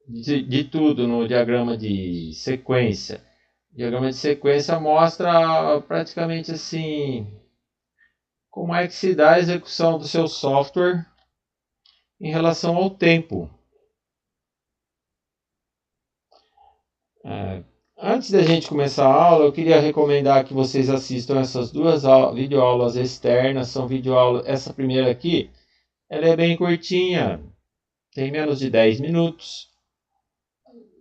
de tudo no diagrama de sequência. O diagrama de sequência mostra praticamente assim como é que se dá a execução do seu software em relação ao tempo. Antes da gente começar a aula, eu queria recomendar que vocês assistam essas duas videoaulas externas. São videoaulas. Essa primeira aqui, ela é bem curtinha, tem menos de 10 minutos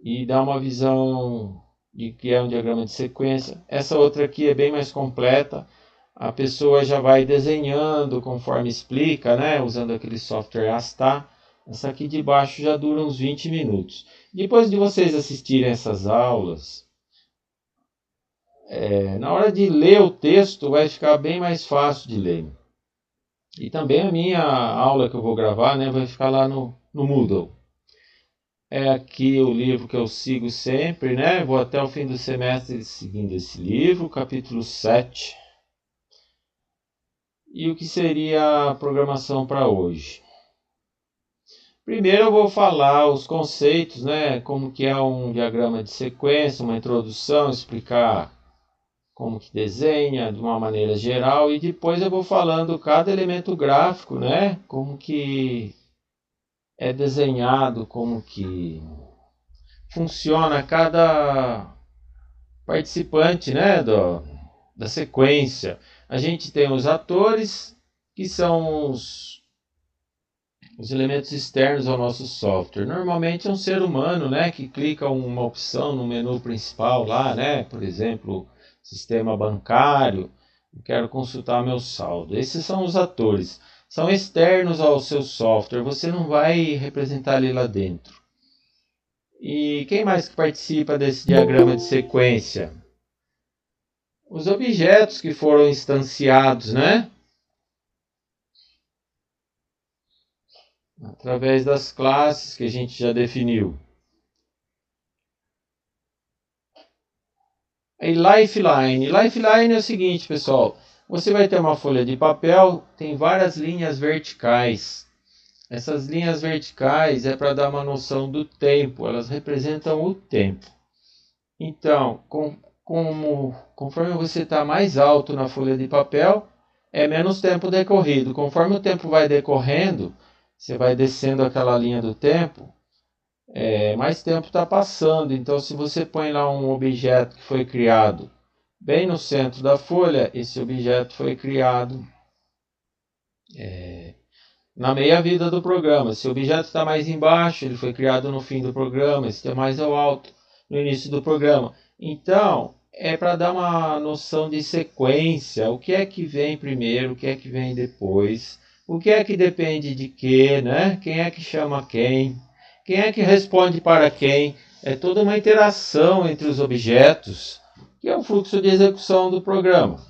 e dá uma visão de que é um diagrama de sequência. Essa outra aqui é bem mais completa. A pessoa já vai desenhando conforme explica, né? Usando aquele software Astar. Essa aqui de baixo já dura uns 20 minutos. Depois de vocês assistirem essas aulas, na hora de ler o texto vai ficar bem mais fácil de ler. E também a minha aula que eu vou gravar, né, vai ficar lá no Moodle. É aqui o livro que eu sigo sempre, né? Vou até o fim do semestre seguindo esse livro, capítulo 7. E o que seria a programação para hoje? Primeiro eu vou falar os conceitos, né? Como que é um diagrama de sequência, uma introdução, explicar como que desenha de uma maneira geral, e depois eu vou falando cada elemento gráfico, né? Como que é desenhado, como que funciona cada participante, né, da sequência. A gente tem os atores, que são os elementos externos ao nosso software. Normalmente é um ser humano, né, que clica uma opção no menu principal lá, né, por exemplo, sistema bancário, quero consultar meu saldo. Esses são os atores. São externos ao seu software, você não vai representar ele lá dentro. E quem mais que participa desse diagrama de sequência? Os objetos que foram instanciados, né? Através das classes que a gente já definiu. E Lifeline. Lifeline é o seguinte, pessoal. Você vai ter uma folha de papel, tem várias linhas verticais. Essas linhas verticais é para dar uma noção do tempo, elas representam o tempo. Então, conforme você está mais alto na folha de papel, é menos tempo decorrido. Conforme o tempo vai decorrendo, você vai descendo aquela linha do tempo, mais tempo está passando. Então, se você põe lá um objeto que foi criado bem no centro da folha, esse objeto foi criado na meia-vida do programa. Se o objeto está mais embaixo, ele foi criado no fim do programa. Se está mais ao alto, no início do programa. Então, é para dar uma noção de sequência. O que é que vem primeiro, o que é que vem depois. O que é que depende de quê, né? Quem é que chama quem? Quem é que responde para quem? É toda uma interação entre os objetos, que é o fluxo de execução do programa.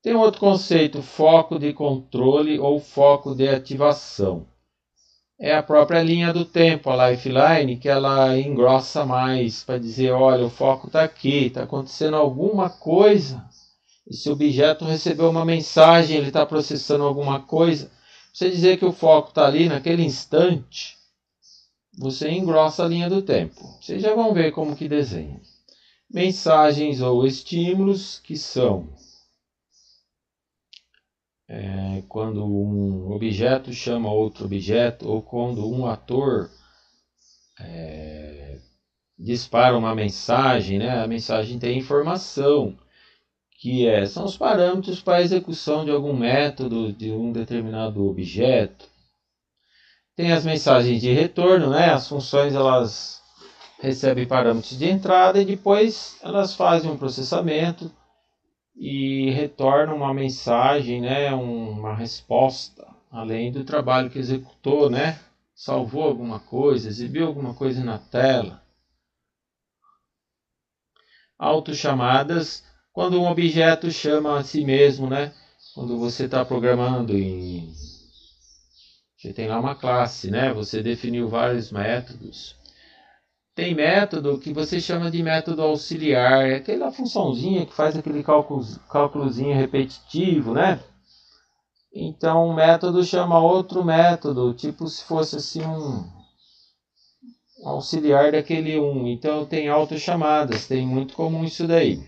Tem um outro conceito, foco de controle ou foco de ativação. É a própria linha do tempo, a lifeline, que ela engrossa mais para dizer, olha, o foco está aqui, está acontecendo alguma coisa. Esse objeto recebeu uma mensagem, ele está processando alguma coisa. Você dizer que o foco está ali naquele instante, você engrossa a linha do tempo. Vocês já vão ver como que desenha. Mensagens ou estímulos, que são quando um objeto chama outro objeto, ou quando um ator dispara uma mensagem, né? A mensagem tem informação, que são os parâmetros para a execução de algum método de um determinado objeto. Tem as mensagens de retorno, né? As funções elas recebem parâmetros de entrada e depois elas fazem um processamento e retornam uma mensagem, né? Uma resposta, além do trabalho que executou, né? Salvou alguma coisa, exibiu alguma coisa na tela. Autochamadas, quando um objeto chama a si mesmo, né? Quando você está programando você tem lá uma classe, né? Você definiu vários métodos. Tem método que você chama de método auxiliar, é aquela funçãozinha que faz aquele cálculozinho repetitivo, né? Então um método chama outro método, tipo se fosse assim auxiliar daquele 1. Então tem autochamadas, tem muito comum isso daí.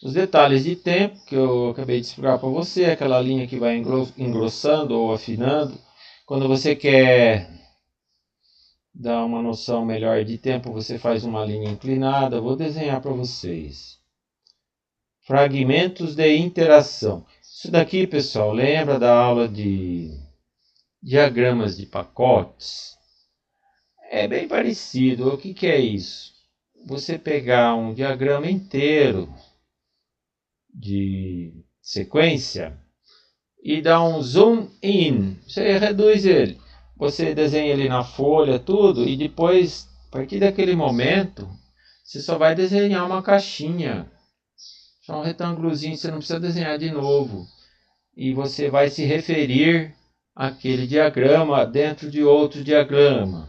Os detalhes de tempo, que eu acabei de explicar para você, aquela linha que vai engrossando ou afinando. Quando você quer dar uma noção melhor de tempo, você faz uma linha inclinada. Vou desenhar para vocês. Fragmentos de interação. Isso daqui, pessoal, lembra da aula de diagramas de pacotes? É bem parecido. O que é isso? Você pegar um diagrama inteiro de sequência e dar um zoom in. Você reduz ele. Você desenha ele na folha, tudo, e depois, a partir daquele momento, você só vai desenhar uma caixinha. Só um retângulozinho, você não precisa desenhar de novo. E você vai se referir àquele diagrama dentro de outro diagrama.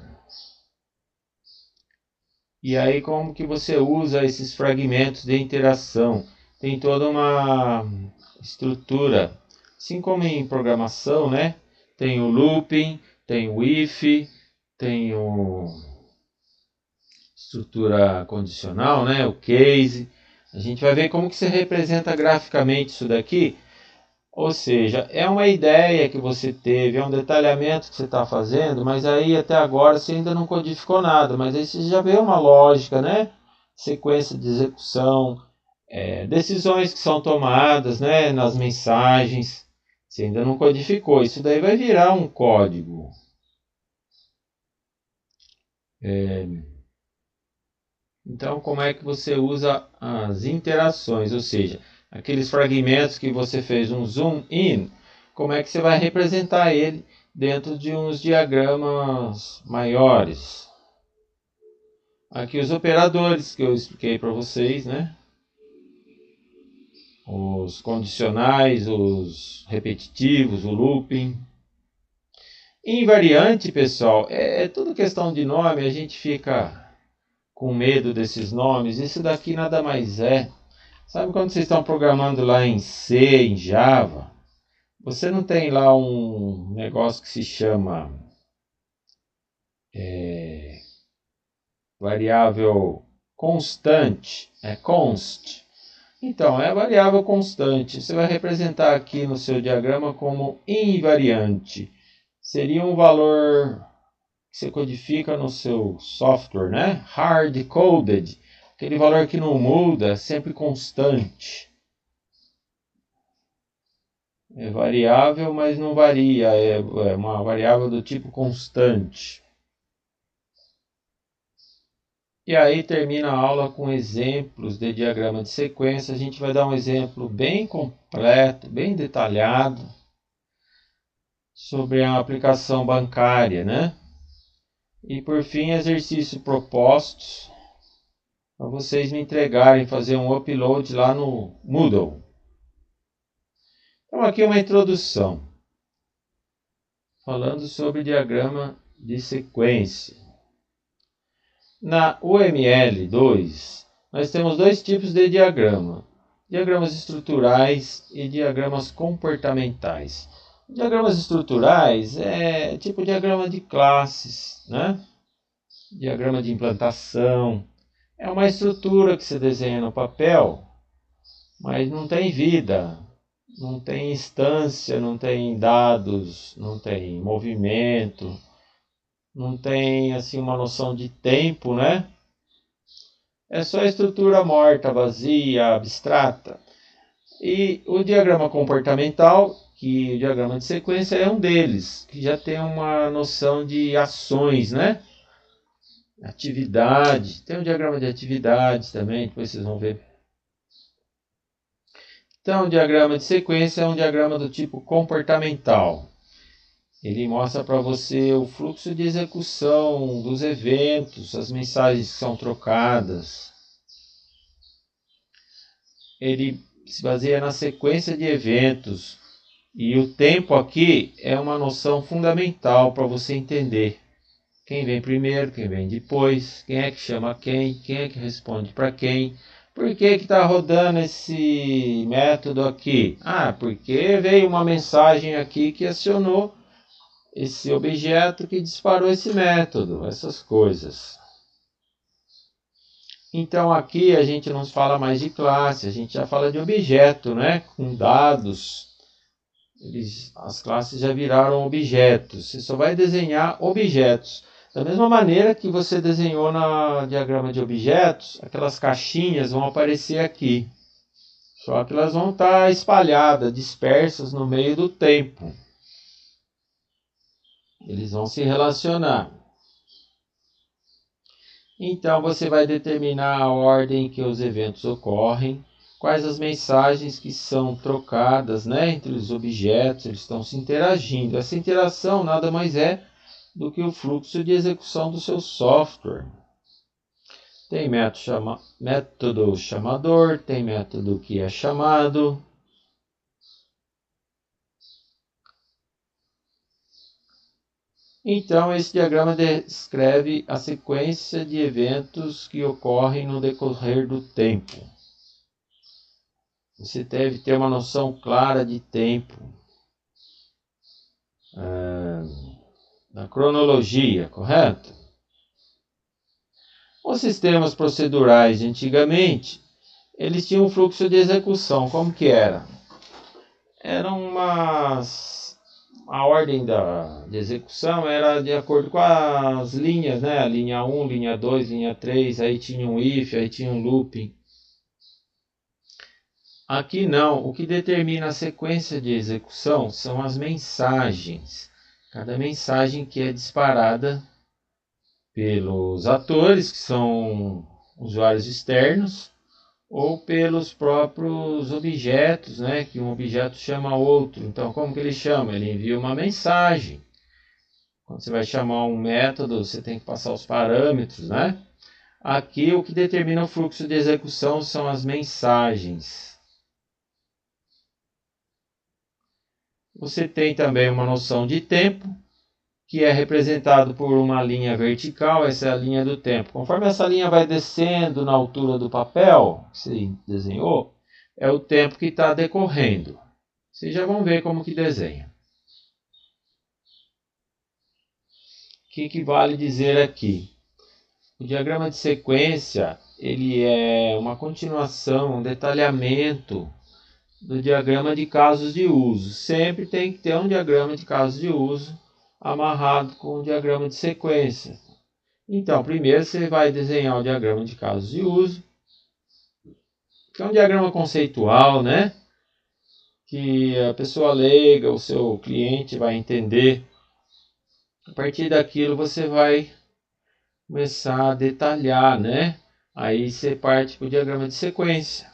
E aí como que você usa esses fragmentos de interação? Tem toda uma estrutura, assim como em programação, né? Tem o looping, tem o if, tem o estrutura condicional, né? O case. A gente vai ver como que se representa graficamente isso daqui. Ou seja, é uma ideia que você teve, é um detalhamento que você está fazendo, mas aí até agora você ainda não codificou nada. Mas aí você já vê uma lógica, né? Sequência de execução, decisões que são tomadas, né? Nas mensagens. Você ainda não codificou. Isso daí vai virar um código. Então, como é que você usa as interações? Ou seja, aqueles fragmentos que você fez um zoom in, como é que você vai representar ele dentro de uns diagramas maiores? Aqui os operadores que eu expliquei para vocês, né? Os condicionais, os repetitivos, o looping. Invariante, pessoal, é tudo questão de nome, a gente fica com medo desses nomes. Isso daqui nada mais é. Sabe quando vocês estão programando lá em C, em Java? Você não tem lá um negócio que se chama variável constante, const. Então, é a variável constante. Você vai representar aqui no seu diagrama como invariante. Seria um valor que você codifica no seu software, né? Hard-coded. Aquele valor que não muda, sempre constante. É variável, mas não varia. É uma variável do tipo constante. E aí termina a aula com exemplos de diagrama de sequência. A gente vai dar um exemplo bem completo, bem detalhado sobre a aplicação bancária, né? E por fim, exercícios propostos para vocês me entregarem, fazer um upload lá no Moodle. Então aqui uma introdução, falando sobre diagrama de sequência. Na UML2, nós temos dois tipos de diagrama: diagramas estruturais e diagramas comportamentais. Diagramas estruturais é tipo diagrama de classes, né? Diagrama de implantação. É uma estrutura que se desenha no papel, mas não tem vida, não tem instância, não tem dados, não tem movimento, não tem assim uma noção de tempo, né? É só estrutura morta, vazia, abstrata. E o diagrama comportamental, que o diagrama de sequência é um deles, que já tem uma noção de ações, né? Atividade, tem um diagrama de atividades também, depois vocês vão ver. Então, o diagrama de sequência é um diagrama do tipo comportamental. Ele mostra para você o fluxo de execução dos eventos, as mensagens que são trocadas. Ele se baseia na sequência de eventos. E o tempo aqui é uma noção fundamental para você entender quem vem primeiro, quem vem depois, quem é que chama quem é que responde para quem. Por que está rodando esse método aqui? Ah, porque veio uma mensagem aqui que acionou esse objeto que disparou esse método, essas coisas. Então aqui a gente não fala mais de classe, a gente já fala de objeto, né? Com dados. As classes já viraram objetos. Você só vai desenhar objetos. Da mesma maneira que você desenhou no diagrama de objetos, aquelas caixinhas vão aparecer aqui. Só que elas vão estar espalhadas, dispersas no meio do tempo. Eles vão se relacionar. Então você vai determinar a ordem que os eventos ocorrem, quais as mensagens que são trocadas, né, entre os objetos, eles estão se interagindo. Essa interação nada mais é do que o fluxo de execução do seu software. Tem método chamador, tem método que é chamado. Então, esse diagrama descreve a sequência de eventos que ocorrem no decorrer do tempo. Você deve ter uma noção clara de tempo, da cronologia, correto? Os sistemas procedurais de antigamente, eles tinham um fluxo de execução. Como que era? A ordem de execução era de acordo com as linhas, né? A linha 1, linha 2, linha 3, aí tinha um if, aí tinha um looping. Aqui não, o que determina a sequência de execução são as mensagens. Cada mensagem que é disparada pelos atores, que são usuários externos, ou pelos próprios objetos, né? Que um objeto chama outro. Então, como que ele chama? Ele envia uma mensagem. Quando você vai chamar um método, você tem que passar os parâmetros, né? Aqui, o que determina o fluxo de execução são as mensagens. Você tem também uma noção de tempo, que é representado por uma linha vertical, essa é a linha do tempo. Conforme essa linha vai descendo na altura do papel que você desenhou, é o tempo que está decorrendo. Vocês já vão ver como que desenha. O que vale dizer aqui? O diagrama de sequência, ele é uma continuação, um detalhamento do diagrama de casos de uso. Sempre tem que ter um diagrama de casos de uso amarrado com o diagrama de sequência. Então, primeiro você vai desenhar o diagrama de casos de uso, que é um diagrama conceitual, né? Que a pessoa leiga, o seu cliente vai entender. A partir daquilo você vai começar a detalhar, né? Aí você parte para o diagrama de sequência,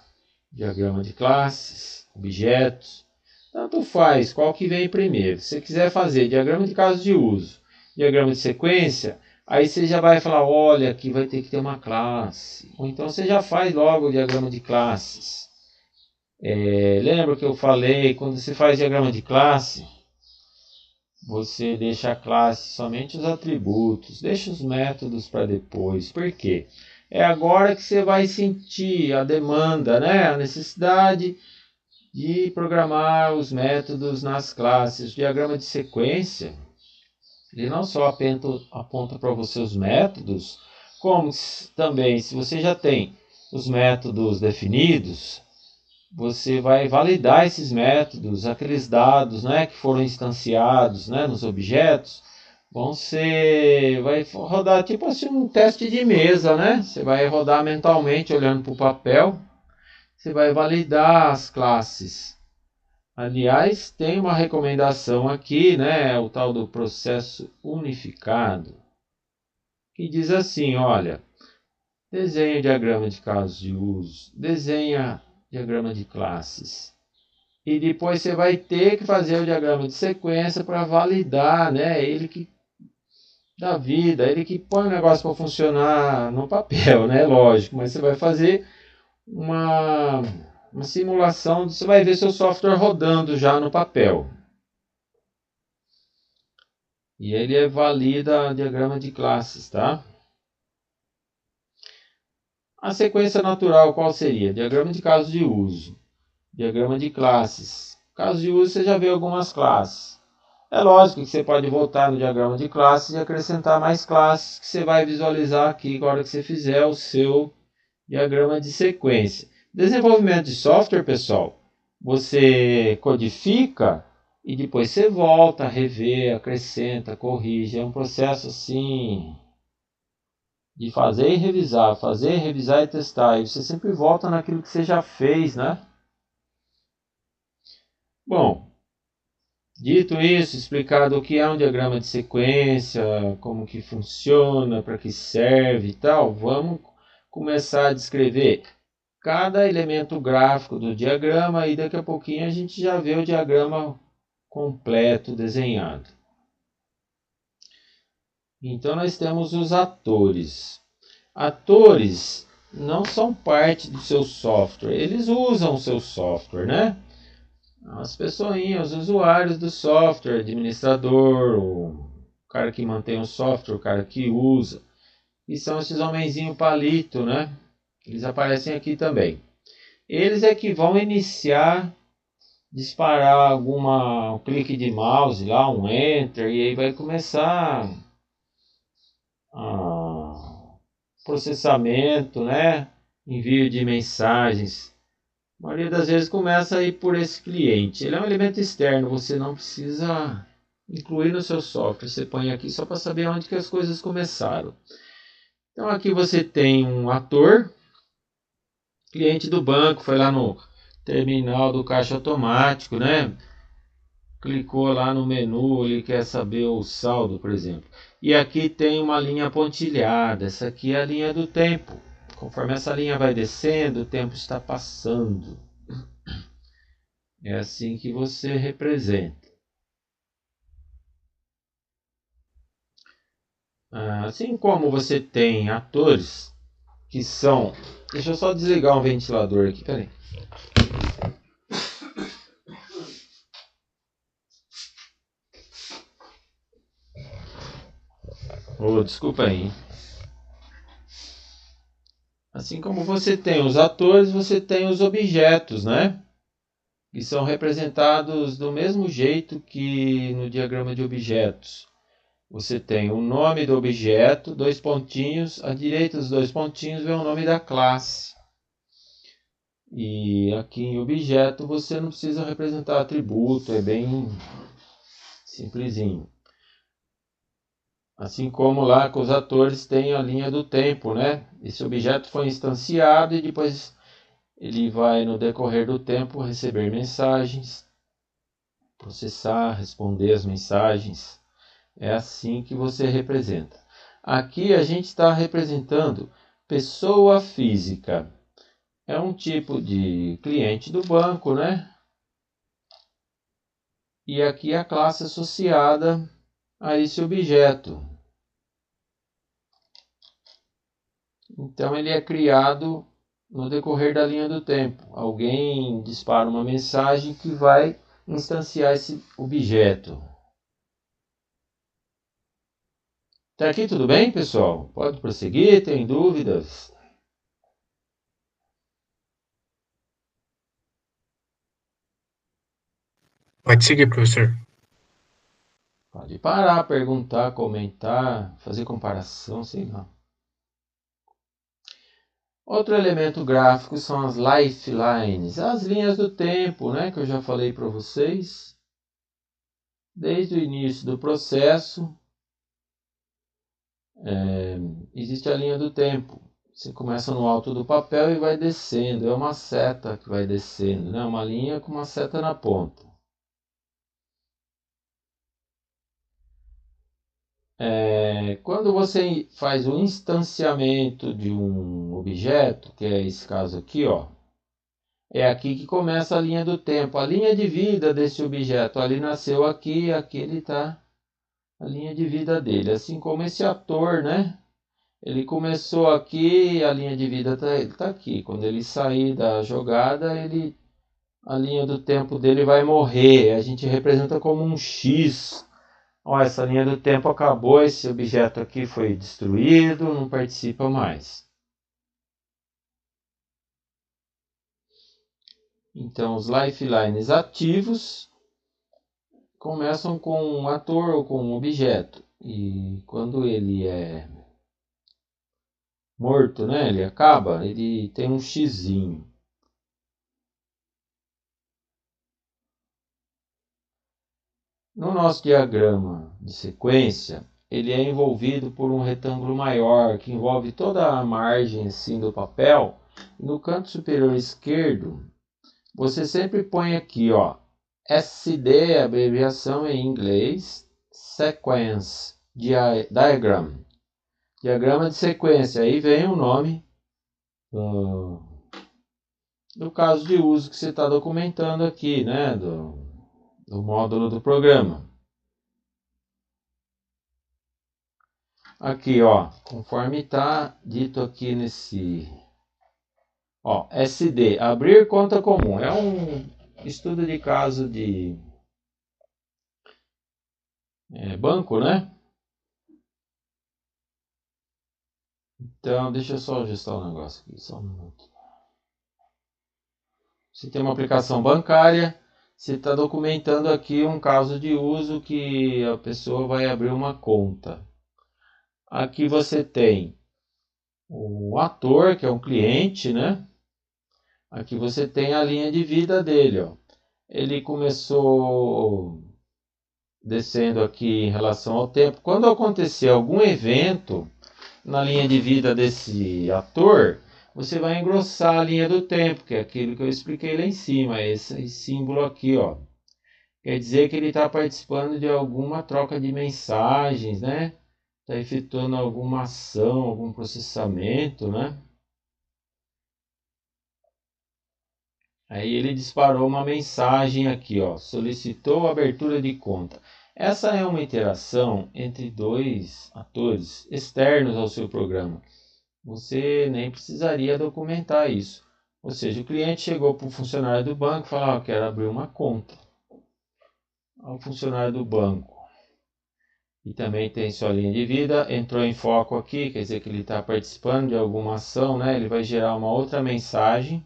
diagrama de classes, objetos. Tanto faz qual que vem primeiro. Se você quiser fazer diagrama de casos de uso, diagrama de sequência, aí você já vai falar, olha, aqui vai ter que ter uma classe. Ou então você já faz logo o diagrama de classes. Lembra que eu falei, quando você faz diagrama de classe, você deixa a classe somente os atributos, deixa os métodos para depois. Por quê? É agora que você vai sentir a demanda, né? A necessidade de programar os métodos nas classes. O diagrama de sequência, ele não só aponta para você os métodos, como também, se você já tem os métodos definidos, você vai validar esses métodos, aqueles dados, né, que foram instanciados, né, nos objetos, vai rodar tipo assim um teste de mesa, né? Você vai rodar mentalmente olhando para o papel, você vai validar as classes. Aliás, tem uma recomendação aqui, né, o tal do processo unificado, que diz assim, olha, desenha diagrama de casos de uso, desenha diagrama de classes. E depois você vai ter que fazer o diagrama de sequência para validar, né? Ele que dá vida, ele que põe o negócio para funcionar no papel, né? Lógico, mas você vai fazer uma simulação, você vai ver seu software rodando já no papel. E ele valida o diagrama de classes, tá? A sequência natural qual seria? Diagrama de casos de uso. Diagrama de classes. Caso de uso, você já vê algumas classes. É lógico que você pode voltar no diagrama de classes e acrescentar mais classes que você vai visualizar aqui agora que você fizer o seu diagrama de sequência. Desenvolvimento de software, pessoal, você codifica e depois você volta, revê, acrescenta, corrige. É um processo assim de fazer e revisar e testar. E você sempre volta naquilo que você já fez, né? Bom, dito isso, explicado o que é um diagrama de sequência, como que funciona, para que serve e tal, vamos começar a descrever cada elemento gráfico do diagrama e daqui a pouquinho a gente já vê o diagrama completo desenhado. Então nós temos os atores. Atores não são parte do seu software, eles usam o seu software, né? As pessoinhas, os usuários do software, administrador, o cara que mantém o software, o cara que usa. E são esses homenzinhos palito, né? Eles aparecem aqui também. Eles é que vão iniciar, disparar um clique de mouse lá, um enter, e aí vai começar processamento, né? Envio de mensagens. A maioria das vezes começa aí por esse cliente. Ele é um elemento externo, você não precisa incluir no seu software. Você põe aqui só para saber onde que as coisas começaram. Então aqui você tem um ator, cliente do banco, foi lá no terminal do caixa automático, né? Clicou lá no menu, ele quer saber o saldo, por exemplo. E aqui tem uma linha pontilhada, essa aqui é a linha do tempo. Conforme essa linha vai descendo, o tempo está passando. É assim que você representa. Assim como você tem atores que são... Deixa eu só desligar um ventilador aqui, peraí. Desculpa aí. Assim como você tem os atores, você tem os objetos, né? Que são representados do mesmo jeito que no diagrama de objetos. Você tem o nome do objeto, dois pontinhos, à direita dos dois pontinhos vem o nome da classe. E aqui em objeto você não precisa representar atributo, é bem simplesinho. Assim como lá com os atores tem a linha do tempo, né? Esse objeto foi instanciado e depois ele vai no decorrer do tempo receber mensagens, processar, responder as mensagens. É assim que você representa. Aqui a gente está representando pessoa física. É um tipo de cliente do banco, né? E aqui a classe associada a esse objeto. Então ele é criado no decorrer da linha do tempo. Alguém dispara uma mensagem que vai instanciar esse objeto. Até aqui tudo bem, pessoal? Pode prosseguir, tem dúvidas? Pode seguir, professor. Pode parar, perguntar, comentar, fazer comparação, sei lá. Outro elemento gráfico são as lifelines, as linhas do tempo, né, que eu já falei para vocês. Desde o início do processo, existe a linha do tempo. Você começa no alto do papel e vai descendo. É uma seta que vai descendo, né? Uma linha com uma seta na ponta. Quando você faz o instanciamento de um objeto, que é esse caso aqui, ó, é aqui que começa a linha do tempo, a linha de vida desse objeto. Ali nasceu aqui, aqui ele está a linha de vida dele. Assim como esse ator, né? Ele começou aqui, a linha de vida tá aqui. Quando ele sair da jogada, a linha do tempo dele vai morrer. A gente representa como um X. Ó, essa linha do tempo acabou, esse objeto aqui foi destruído, não participa mais. Então, os lifelines ativos começam com um ator ou com um objeto. E quando ele é morto, né, ele acaba, ele tem um xizinho. No nosso diagrama de sequência, ele é envolvido por um retângulo maior, que envolve toda a margem assim, do papel. E no canto superior esquerdo, você sempre põe aqui, ó, SD, abreviação em inglês, Sequence Diagram. Diagrama de sequência. Aí vem o nome do caso de uso que você está documentando aqui, né, do módulo do programa. Aqui, ó, conforme está dito aqui nesse, ó, SD, abrir conta comum. É um estudo de caso de banco, né? Então, deixa eu só ajustar o negócio aqui, só um minuto. Você tem uma aplicação bancária, você está documentando aqui um caso de uso que a pessoa vai abrir uma conta. Aqui você tem o ator, que é um cliente, né? Aqui você tem a linha de vida dele, ó. Ele começou descendo aqui em relação ao tempo. Quando acontecer algum evento na linha de vida desse ator, você vai engrossar a linha do tempo, que é aquilo que eu expliquei lá em cima, esse símbolo aqui, ó. Quer dizer que ele está participando de alguma troca de mensagens, né? Está efetuando alguma ação, algum processamento, né? Aí ele disparou uma mensagem aqui, ó, solicitou abertura de conta. Essa é uma interação entre dois atores externos ao seu programa. Você nem precisaria documentar isso. Ou seja, o cliente chegou para o funcionário do banco e falou, quero abrir uma conta. O funcionário do banco, e também tem sua linha de vida, entrou em foco aqui, quer dizer que ele está participando de alguma ação, né? Ele vai gerar uma outra mensagem.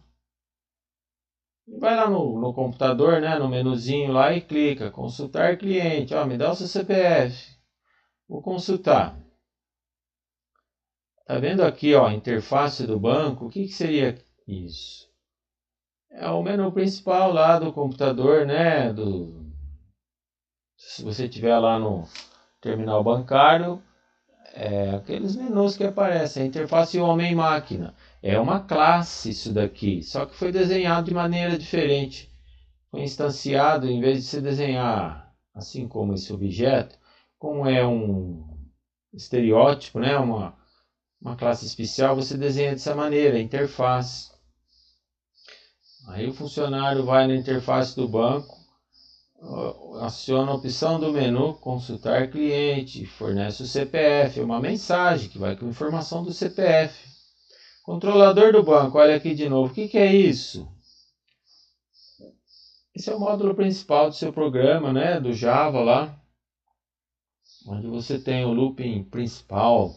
Vai lá no computador, né, no menuzinho lá e clica, consultar cliente, ó, me dá o seu CPF. Vou consultar. Tá vendo aqui, ó, interface do banco? O que seria isso? É o menu principal lá do computador, né, se você tiver lá no terminal bancário, aqueles menus que aparecem, a interface homem-máquina. É uma classe isso daqui, só que foi desenhado de maneira diferente. Foi instanciado, em vez de se desenhar assim como esse objeto, como é um estereótipo, né, uma classe especial, você desenha dessa maneira, interface. Aí o funcionário vai na interface do banco, aciona a opção do menu, consultar cliente, fornece o CPF, uma mensagem que vai com informação do CPF. Controlador do banco, olha aqui de novo, o que é isso? Esse é o módulo principal do seu programa, né, do Java lá, onde você tem o looping principal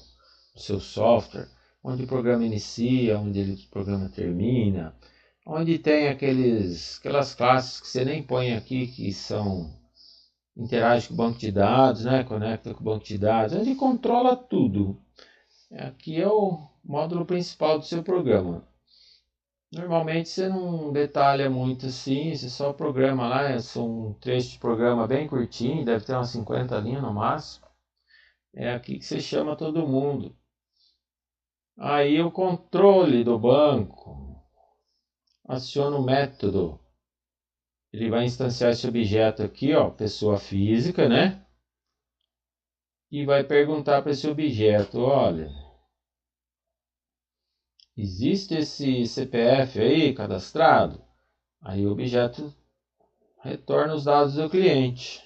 do seu software, onde o programa inicia, onde o programa termina, onde tem aquelas classes que você nem põe aqui, que interage com o banco de dados, né, conecta com o banco de dados, onde controla tudo. Aqui é o módulo principal do seu programa. Normalmente você não detalha muito assim, você só programa lá, são um trecho de programa bem curtinho, deve ter umas 50 linhas no máximo. É aqui que você chama todo mundo. Aí o controle do banco aciona o método. Ele vai instanciar esse objeto aqui, ó, pessoa física, né? E vai perguntar para esse objeto, olha, existe esse CPF aí cadastrado? Aí o objeto retorna os dados do cliente.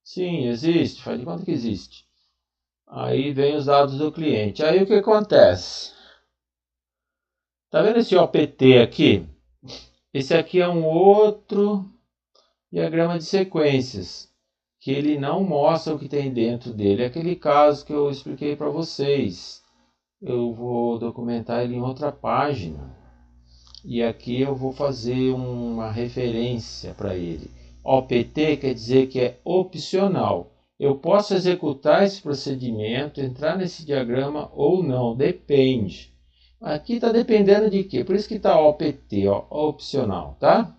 Sim, existe. Faz de conta que existe. Aí vem os dados do cliente. Aí o que acontece? Tá vendo esse OPT aqui? Esse aqui é um outro diagrama de sequências, que ele não mostra o que tem dentro dele. É aquele caso que eu expliquei para vocês. Eu vou documentar ele em outra página. E aqui eu vou fazer uma referência para ele. OPT quer dizer que é opcional. Eu posso executar esse procedimento, entrar nesse diagrama ou não, depende. Aqui está dependendo de quê? Por isso que está OPT, ó, opcional, tá?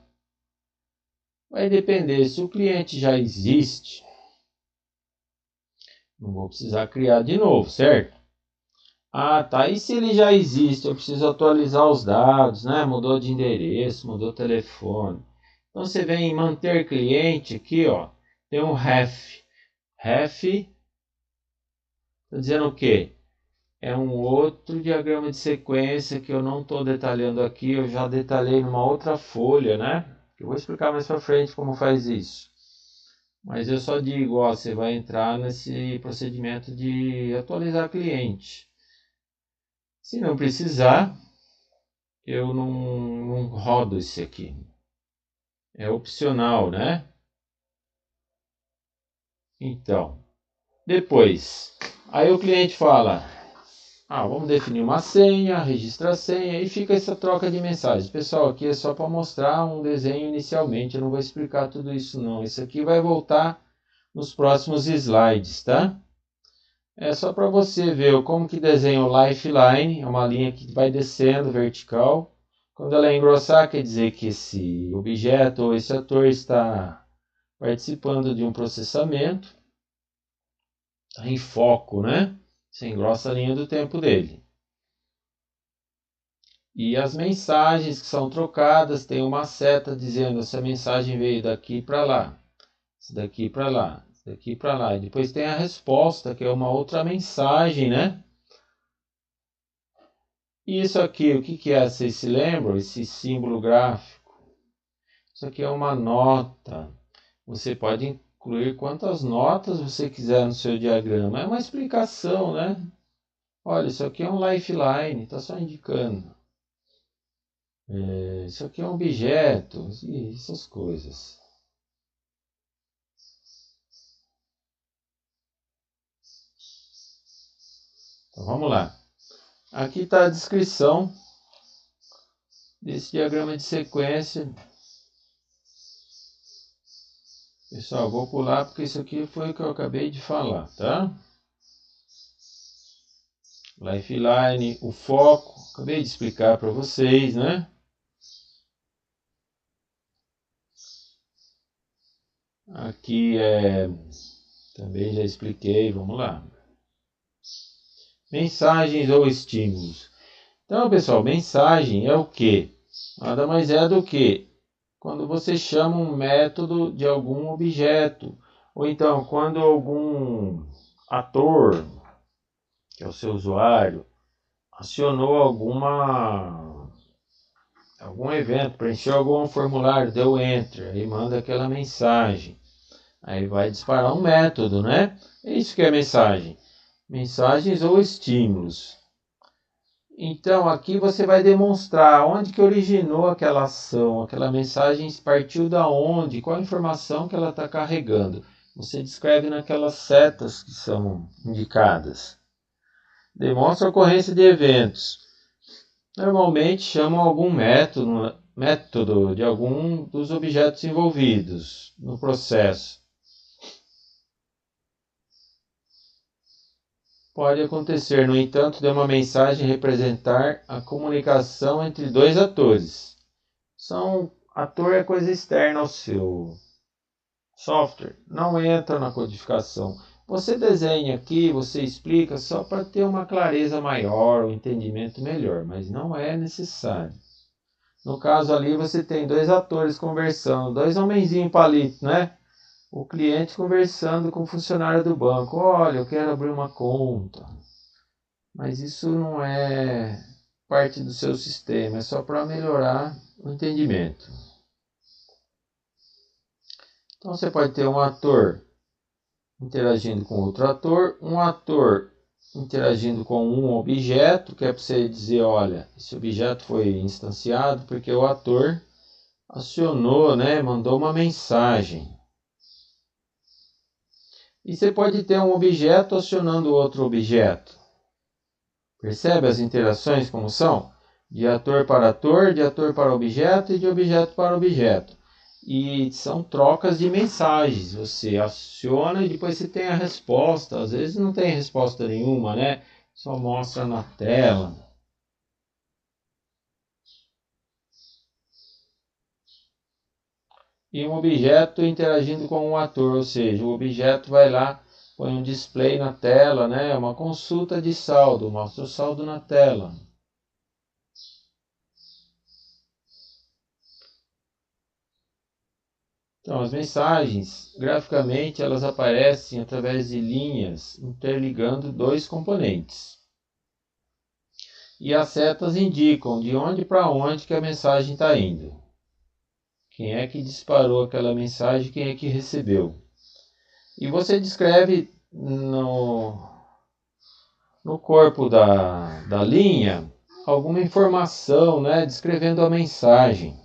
Vai depender se o cliente já existe. Não vou precisar criar de novo, certo? Ah, tá. E se ele já existe, eu preciso atualizar os dados, né? Mudou de endereço, mudou de telefone. Então você vem em manter cliente aqui, ó. Tem um ref. Ref, está dizendo o quê? É um outro diagrama de sequência que eu não estou detalhando aqui. Eu já detalhei numa outra folha, né? Eu vou explicar mais para frente como faz isso. Mas eu só digo, ó, você vai entrar nesse procedimento de atualizar cliente. Se não precisar, eu não rodo isso aqui. É opcional, né? Então, depois, aí o cliente fala, vamos definir uma senha, registra a senha e fica essa troca de mensagens. Pessoal, aqui é só para mostrar um desenho inicialmente, eu não vou explicar tudo isso não. Isso aqui vai voltar nos próximos slides, tá? É só para você ver como que desenha o lifeline, é uma linha que vai descendo vertical. Quando ela engrossar, quer dizer que esse objeto ou esse ator está participando de um processamento. Está em foco, né? Você engrossa a linha do tempo dele. E as mensagens que são trocadas, tem uma seta dizendo se a mensagem veio daqui para lá, daqui para lá, daqui para lá. E depois tem a resposta, que é uma outra mensagem, né? E isso aqui, o que é? Vocês se lembram? Esse símbolo gráfico. Isso aqui é uma nota. Você pode incluir quantas notas você quiser no seu diagrama. É uma explicação, né? Olha, isso aqui é um lifeline, está só indicando. Isso aqui é um objeto, e essas coisas. Então vamos lá. Aqui está a descrição desse diagrama de sequência. Pessoal, vou pular porque isso aqui foi o que eu acabei de falar, tá? Lifeline, o foco, acabei de explicar para vocês, né? Aqui também já expliquei, vamos lá. Mensagens ou estímulos. Então, pessoal, mensagem é o quê? Nada mais é do que quando você chama um método de algum objeto, ou então quando algum ator, que é o seu usuário, acionou algum evento, preencheu algum formulário, deu enter, aí manda aquela mensagem. Aí vai disparar um método, né? É isso que é mensagem. Mensagens ou estímulos. Então, aqui você vai demonstrar onde que originou aquela ação, aquela mensagem partiu da onde, qual a informação que ela está carregando. Você descreve naquelas setas que são indicadas. Demonstra a ocorrência de eventos. Normalmente chamam algum método de algum dos objetos envolvidos no processo. Pode acontecer, no entanto, de uma mensagem representar a comunicação entre dois atores. Ator é coisa externa ao seu software, não entra na codificação. Você desenha aqui, você explica só para ter uma clareza maior, um entendimento melhor, mas não é necessário. No caso ali você tem dois atores conversando, dois homenzinhos palito, né? O cliente conversando com o funcionário do banco. Olha, eu quero abrir uma conta. Mas isso não é parte do seu sistema, é só para melhorar o entendimento. Então você pode ter um ator interagindo com outro ator, um ator interagindo com um objeto, que é para você dizer, olha, esse objeto foi instanciado porque o ator acionou, né, mandou uma mensagem. E você pode ter um objeto acionando outro objeto. Percebe as interações como são? De ator para objeto e de objeto para objeto. e são trocas de mensagens. Você aciona e depois você tem a resposta. Às vezes não tem resposta nenhuma, né? Só mostra na tela. E um objeto interagindo com um ator, ou seja, o objeto vai lá, põe um display na tela, né? Uma consulta de saldo, mostra o saldo na tela. Então, as mensagens, graficamente, elas aparecem através de linhas interligando dois componentes. E as setas indicam de onde para onde que a mensagem está indo. Quem é que disparou aquela mensagem, quem é que recebeu. E você descreve no corpo da linha alguma informação, né, descrevendo a mensagem.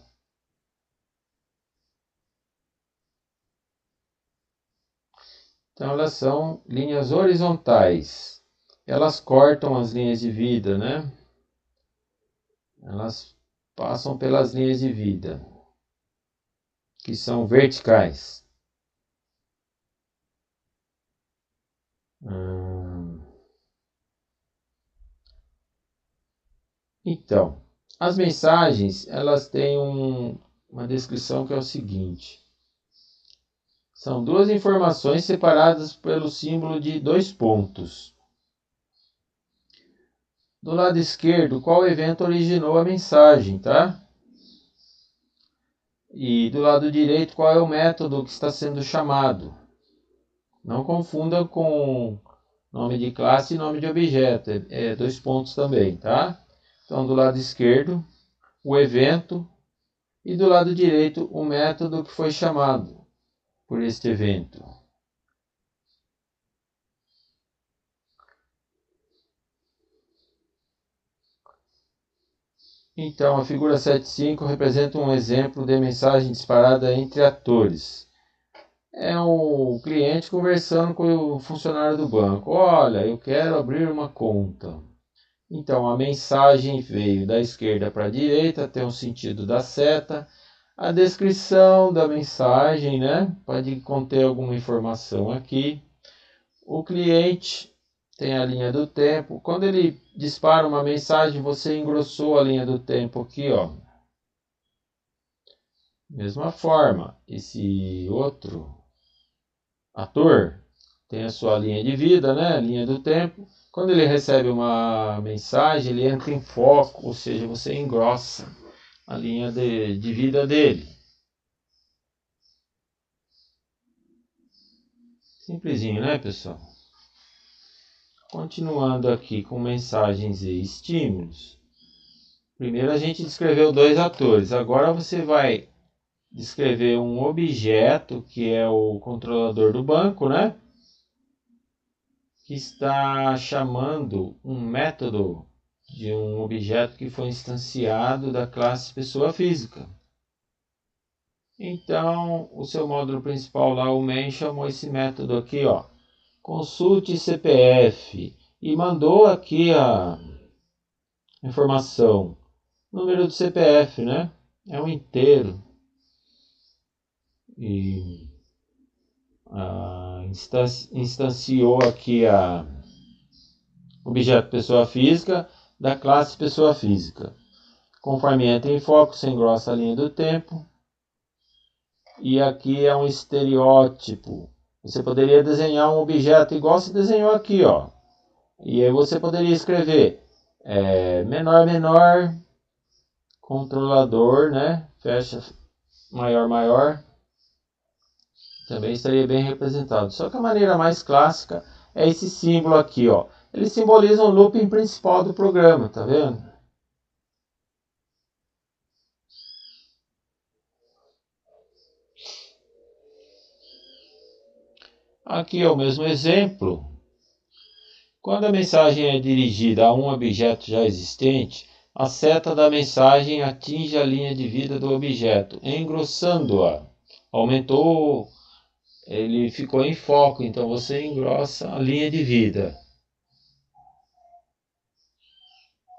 Então elas são linhas horizontais. Elas cortam as linhas de vida, né? Elas passam pelas linhas de vida, que são verticais. Então, as mensagens, elas têm uma descrição que é o seguinte. São duas informações separadas pelo símbolo de dois pontos. Do lado esquerdo, qual evento originou a mensagem, tá? E do lado direito, qual é o método que está sendo chamado. Não confunda com nome de classe e nome de objeto, é dois pontos também, tá? Então, do lado esquerdo, o evento, e do lado direito, o método que foi chamado por este evento. Então, a figura 7.5 representa um exemplo de mensagem disparada entre atores. É o cliente conversando com o funcionário do banco. Olha, eu quero abrir uma conta. Então, a mensagem veio da esquerda para a direita, tem o sentido da seta. A descrição da mensagem, né? Pode conter alguma informação aqui. O cliente tem a linha do tempo. Quando ele dispara uma mensagem, você engrossou a linha do tempo aqui, ó. Mesma forma, esse outro ator tem a sua linha de vida, né? Linha do tempo. Quando ele recebe uma mensagem, ele entra em foco, ou seja, você engrossa a linha de vida dele. Simplesinho, né, pessoal? Continuando aqui com mensagens e estímulos. Primeiro a gente descreveu dois atores. Agora você vai descrever um objeto, que é o controlador do banco, né? Que está chamando um método de um objeto que foi instanciado da classe pessoa física. Então, o seu módulo principal lá, o main, chamou esse método aqui, ó, consulte CPF, e mandou aqui a informação, número do CPF, né? É um inteiro. E instanciou aqui a objeto pessoa física da classe pessoa física. Conforme entra em foco, você engrossa a linha do tempo. E aqui é um estereótipo. Você poderia desenhar um objeto igual você desenhou aqui, ó. E aí você poderia escrever menor, menor, controlador, né? Fecha, maior, maior. Também estaria bem representado. Só que a maneira mais clássica é esse símbolo aqui, ó. Ele simboliza o looping principal do programa, tá vendo? Aqui é o mesmo exemplo. Quando a mensagem é dirigida a um objeto já existente, a seta da mensagem atinge a linha de vida do objeto, engrossando-a. Aumentou, ele ficou em foco, então você engrossa a linha de vida.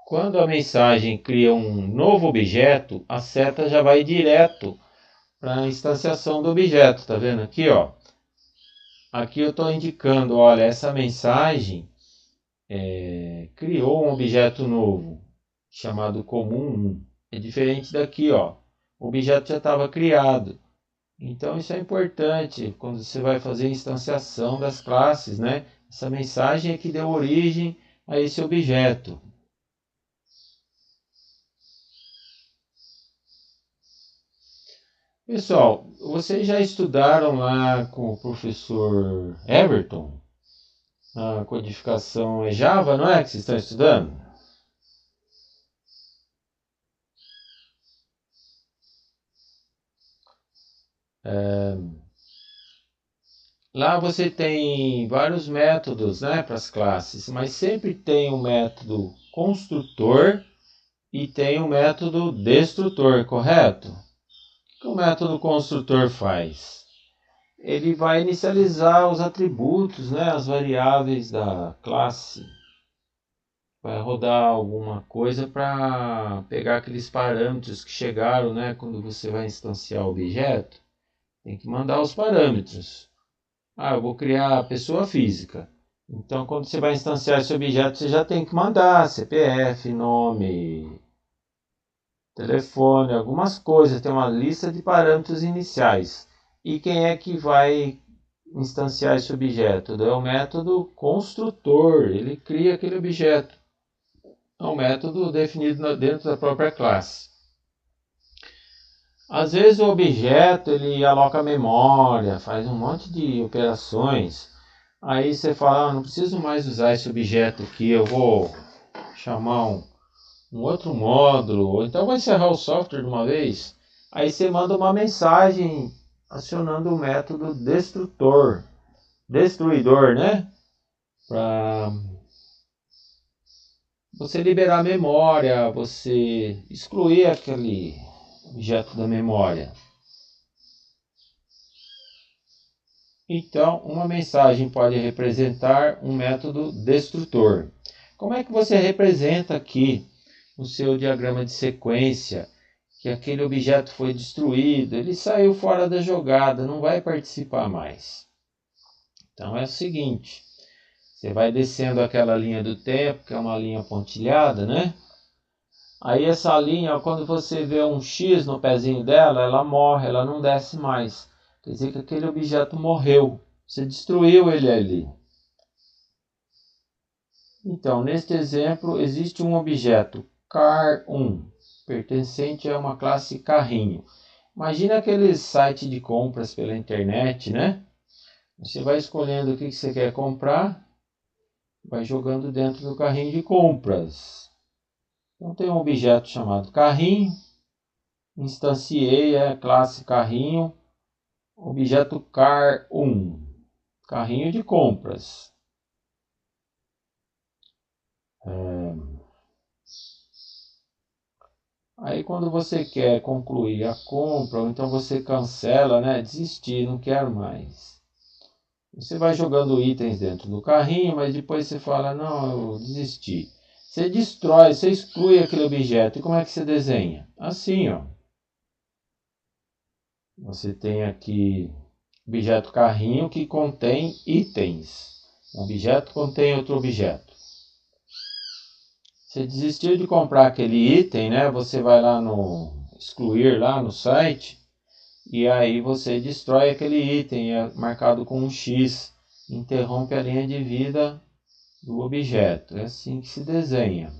Quando a mensagem cria um novo objeto, a seta já vai direto para a instanciação do objeto. Tá vendo aqui, ó? Aqui eu estou indicando, olha, essa mensagem criou um objeto novo, chamado comum1. É diferente daqui, ó. O objeto já estava criado. Então isso é importante quando você vai fazer a instanciação das classes, né? Essa mensagem é que deu origem a esse objeto. Pessoal, vocês já estudaram lá com o professor Everton? A codificação é Java, não é que vocês estão estudando? Lá você tem vários métodos, né, para as classes, mas sempre tem um método construtor e tem um método destrutor, correto? O que o método construtor faz? Ele vai inicializar os atributos, né, as variáveis da classe. Vai rodar alguma coisa para pegar aqueles parâmetros que chegaram, né, quando você vai instanciar o objeto. Tem que mandar os parâmetros. Eu vou criar a pessoa física. Então, quando você vai instanciar esse objeto, você já tem que mandar CPF, nome, telefone, algumas coisas. Tem uma lista de parâmetros iniciais. E quem é que vai instanciar esse objeto? É o método construtor. Ele cria aquele objeto. É um método definido dentro da própria classe. Às vezes o objeto ele aloca memória, faz um monte de operações. Aí você fala, não preciso mais usar esse objeto aqui, eu vou chamar um outro módulo, ou então vou encerrar o software de uma vez. Aí você manda uma mensagem acionando o método destruidor, né? Para você liberar a memória, você excluir aquele objeto da memória. Então, uma mensagem pode representar um método destrutor. Como é que você representa aqui no seu diagrama de sequência que aquele objeto foi destruído, ele saiu fora da jogada, não vai participar mais? Então é o seguinte, você vai descendo aquela linha do tempo, que é uma linha pontilhada, né? Aí essa linha, quando você vê um X no pezinho dela, ela morre, ela não desce mais. Quer dizer que aquele objeto morreu. Você destruiu ele ali. Então, neste exemplo, existe um objeto car1, pertencente a uma classe carrinho. Imagina aquele site de compras pela internet, né? Você vai escolhendo o que você quer comprar, vai jogando dentro do carrinho de compras. Então tem um objeto chamado carrinho, instanciei a classe carrinho, objeto car1, carrinho de compras. Aí quando você quer concluir a compra, ou então você cancela, né, desistir, não quero mais. Você vai jogando itens dentro do carrinho, mas depois você fala, não, eu desisti. Você destrói, você exclui aquele objeto. E como é que você desenha? Assim, ó. Você tem aqui objeto carrinho que contém itens. Um objeto contém outro objeto. Você desistiu de comprar aquele item, né? Você vai lá no excluir lá no site e aí você destrói aquele item, é marcado com um X, interrompe a linha de vida do objeto. É assim que se desenha.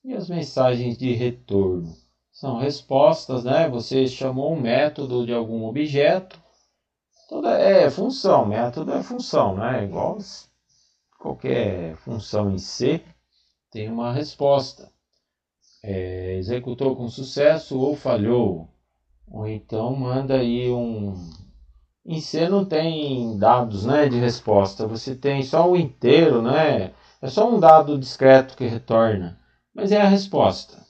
E as mensagens de retorno? São respostas, né? Você chamou um método de algum objeto. Toda é função, método é função, né? Igual qualquer função em C tem uma resposta. Executou com sucesso ou falhou. Ou então manda aí um... Em C não tem dados, né, de resposta. Você tem só o inteiro, né? É só um dado discreto que retorna. Mas é a resposta.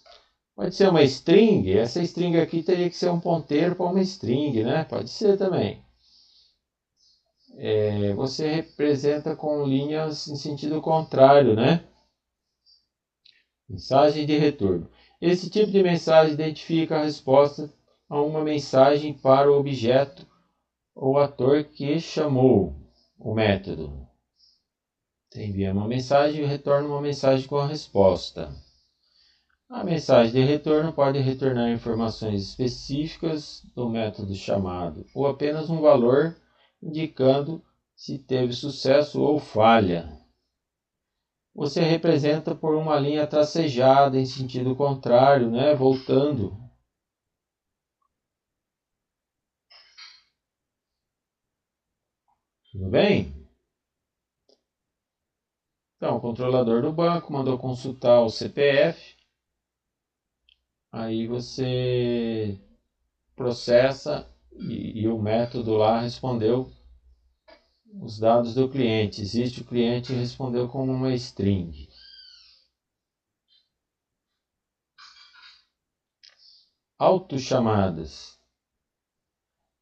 Pode ser uma string. Essa string aqui teria que ser um ponteiro para uma string, né? Pode ser também. Você representa com linhas em sentido contrário, né? Mensagem de retorno. Esse tipo de mensagem identifica a resposta a uma mensagem para o objeto ou ator que chamou o método. Você envia uma mensagem e retorna uma mensagem com a resposta. A mensagem de retorno pode retornar informações específicas do método chamado, ou apenas um valor indicando se teve sucesso ou falha. Você representa por uma linha tracejada em sentido contrário, voltando. Tudo bem? Então, o controlador do banco mandou consultar o CPF. Aí você processa e o método lá respondeu os dados do cliente. Existe o cliente e respondeu como uma string. Autochamadas.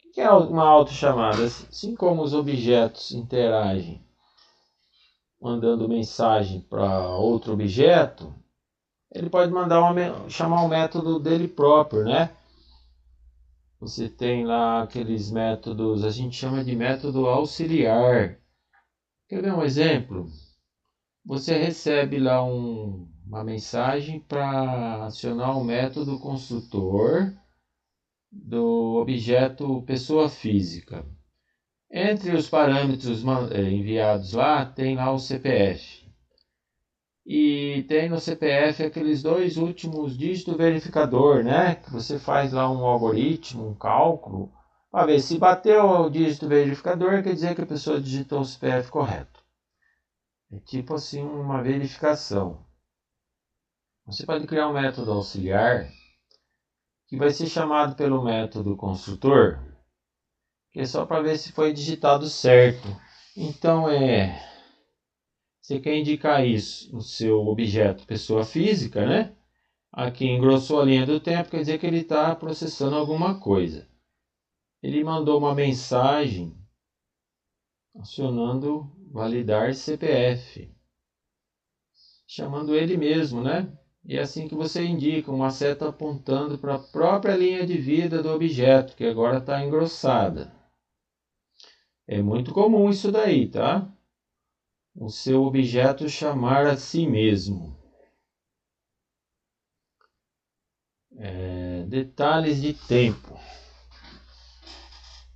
O que é uma autochamada? Assim como os objetos interagem mandando mensagem para outro objeto, ele pode chamar um método dele próprio, Você tem lá aqueles métodos, a gente chama de método auxiliar. Quer ver um exemplo? Você recebe lá uma mensagem para acionar o método construtor do objeto pessoa física. Entre os parâmetros enviados lá, tem lá o CPF. E tem no CPF aqueles 2 últimos dígitos verificador, Que você faz lá um algoritmo, um cálculo, para ver se bateu o dígito verificador, quer dizer que a pessoa digitou o CPF correto. É tipo assim uma verificação. Você pode criar um método auxiliar que vai ser chamado pelo método construtor, que é só para ver se foi digitado certo. Então você quer indicar isso no seu objeto pessoa física, Aqui engrossou a linha do tempo, quer dizer que ele está processando alguma coisa. Ele mandou uma mensagem acionando validar CPF, chamando ele mesmo, E é assim que você indica uma seta apontando para a própria linha de vida do objeto, que agora está engrossada. É muito comum isso daí, tá? O seu objeto chamar a si mesmo. Detalhes de tempo.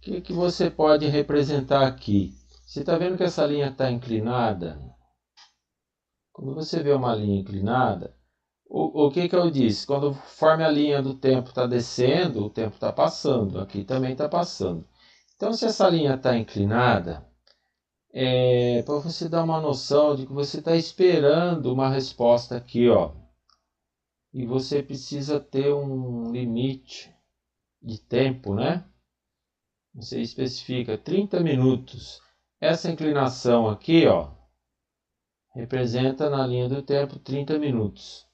O que você pode representar aqui? Você está vendo que essa linha está inclinada? Quando você vê uma linha inclinada, o que eu disse? Quando forma a linha do tempo está descendo, o tempo está passando. Aqui também está passando. Então, se essa linha está inclinada, para você dar uma noção de que você está esperando uma resposta aqui, e você precisa ter um limite de tempo, Você especifica 30 minutos. Essa inclinação aqui, representa na linha do tempo 30 minutos.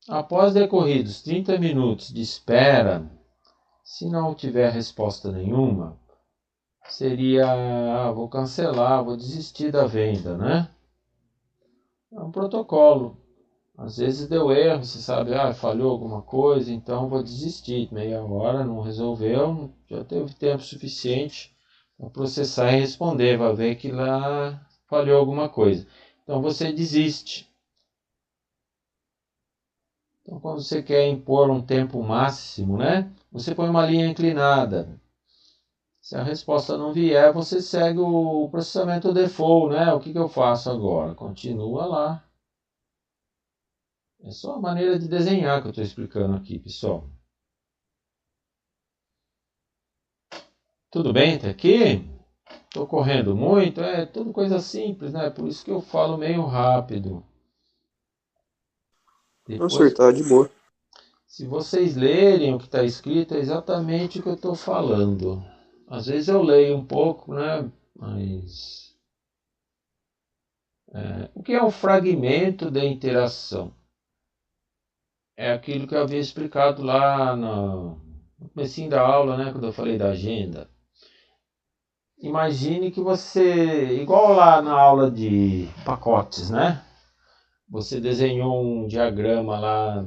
Após decorridos 30 minutos de espera, se não tiver resposta nenhuma, seria, vou cancelar, vou desistir da venda, É um protocolo. Às vezes deu erro, você sabe, falhou alguma coisa, então vou desistir. Meia hora não resolveu, já teve tempo suficiente para processar e responder, vai ver que lá falhou alguma coisa. Então você desiste. Então quando você quer impor um tempo máximo, você põe uma linha inclinada. Se a resposta não vier, você segue o processamento default, O que eu faço agora? Continua lá. É só a maneira de desenhar que eu estou explicando aqui, pessoal. Tudo bem até aqui? Estou correndo muito? É tudo coisa simples, Por isso que eu falo meio rápido. Não, senhor, tá de boa. Se vocês lerem o que está escrito, é exatamente o que eu estou falando. Às vezes eu leio um pouco, Mas... o que é um fragmento de interação? É aquilo que eu havia explicado lá no comecinho da aula, quando eu falei da agenda. Imagine que você, igual lá na aula de pacotes, Você desenhou um diagrama lá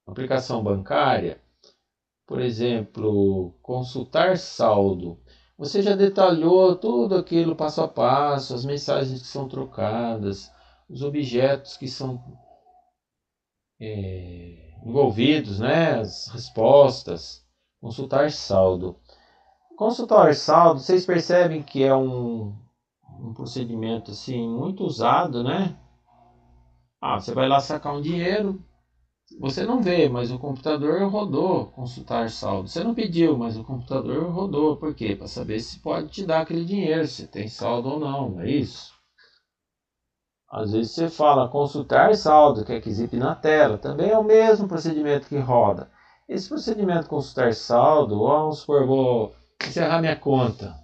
aplicação bancária, por exemplo, consultar saldo. Você já detalhou tudo aquilo passo a passo, as mensagens que são trocadas, os objetos que são envolvidos, né? As respostas. Consultar saldo. Consultar saldo, vocês percebem que é um procedimento assim muito usado, né? Você vai lá sacar um dinheiro, você não vê, mas o computador rodou consultar saldo. Você não pediu, mas o computador rodou. Por quê? Para saber se pode te dar aquele dinheiro, se tem saldo ou não, não é isso? Às vezes você fala consultar saldo, que é que exibe na tela. Também é o mesmo procedimento que roda. Esse procedimento consultar saldo, vamos supor, vou encerrar minha conta.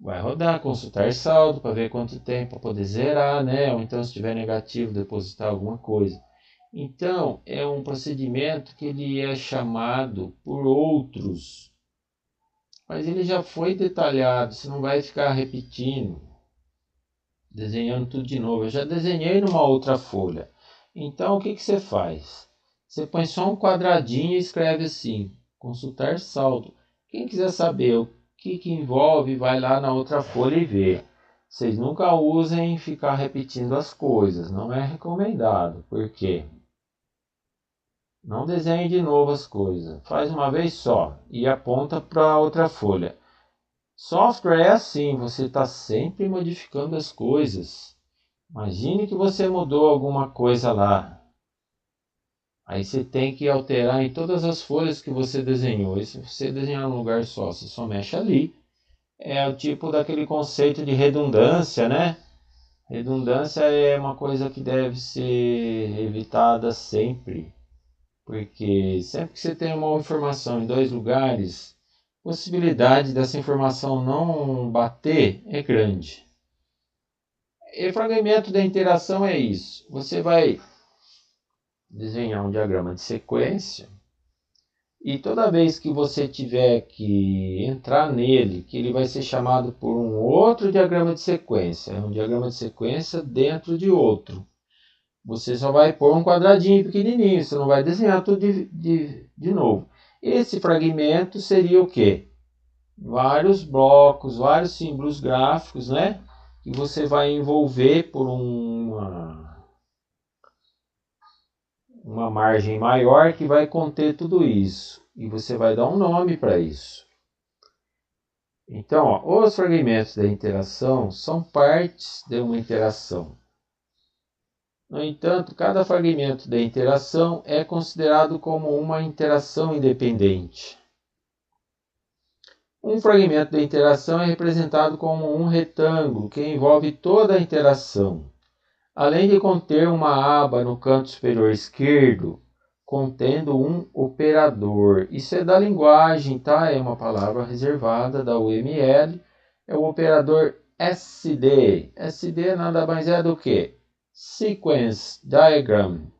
Vai rodar consultar saldo para ver quanto tem para poder zerar, né? Ou então se tiver negativo, depositar alguma coisa. Então, é um procedimento que ele é chamado por outros, mas ele já foi detalhado, você não vai ficar repetindo, desenhando tudo de novo. Eu já desenhei numa outra folha. Então, o que você faz? Você põe só um quadradinho e escreve assim, consultar saldo. Quem quiser saber o que envolve, vai lá na outra folha e vê. Vocês nunca usem ficar repetindo as coisas, não é recomendado. Por quê? Não desenhe de novo as coisas. Faz uma vez só e aponta para outra folha. Software é assim, você está sempre modificando as coisas. Imagine que você mudou alguma coisa lá. Aí você tem que alterar em todas as folhas que você desenhou. E se você desenhar num lugar só, você só mexe ali. É o tipo daquele conceito de redundância, né? Redundância é uma coisa que deve ser evitada sempre. Porque sempre que você tem uma informação em dois lugares, a possibilidade dessa informação não bater é grande. E fragmento da interação é isso. Você vai desenhar um diagrama de sequência e toda vez que você tiver que entrar nele, que ele vai ser chamado por um outro diagrama de sequência, é um diagrama de sequência dentro de outro. Você só vai pôr um quadradinho pequenininho, você não vai desenhar tudo de novo. Esse fragmento seria o quê? Vários blocos, vários símbolos gráficos, né? Que você vai envolver por uma margem maior que vai conter tudo isso. E você vai dar um nome para isso. Então, os fragmentos da interação são partes de uma interação. No entanto, cada fragmento da interação é considerado como uma interação independente. Um fragmento da interação é representado como um retângulo que envolve toda a interação. Além de conter uma aba no canto superior esquerdo, contendo um operador. Isso é da linguagem, tá? É uma palavra reservada da UML. É o operador SD. SD nada mais é do que Sequence Diagram.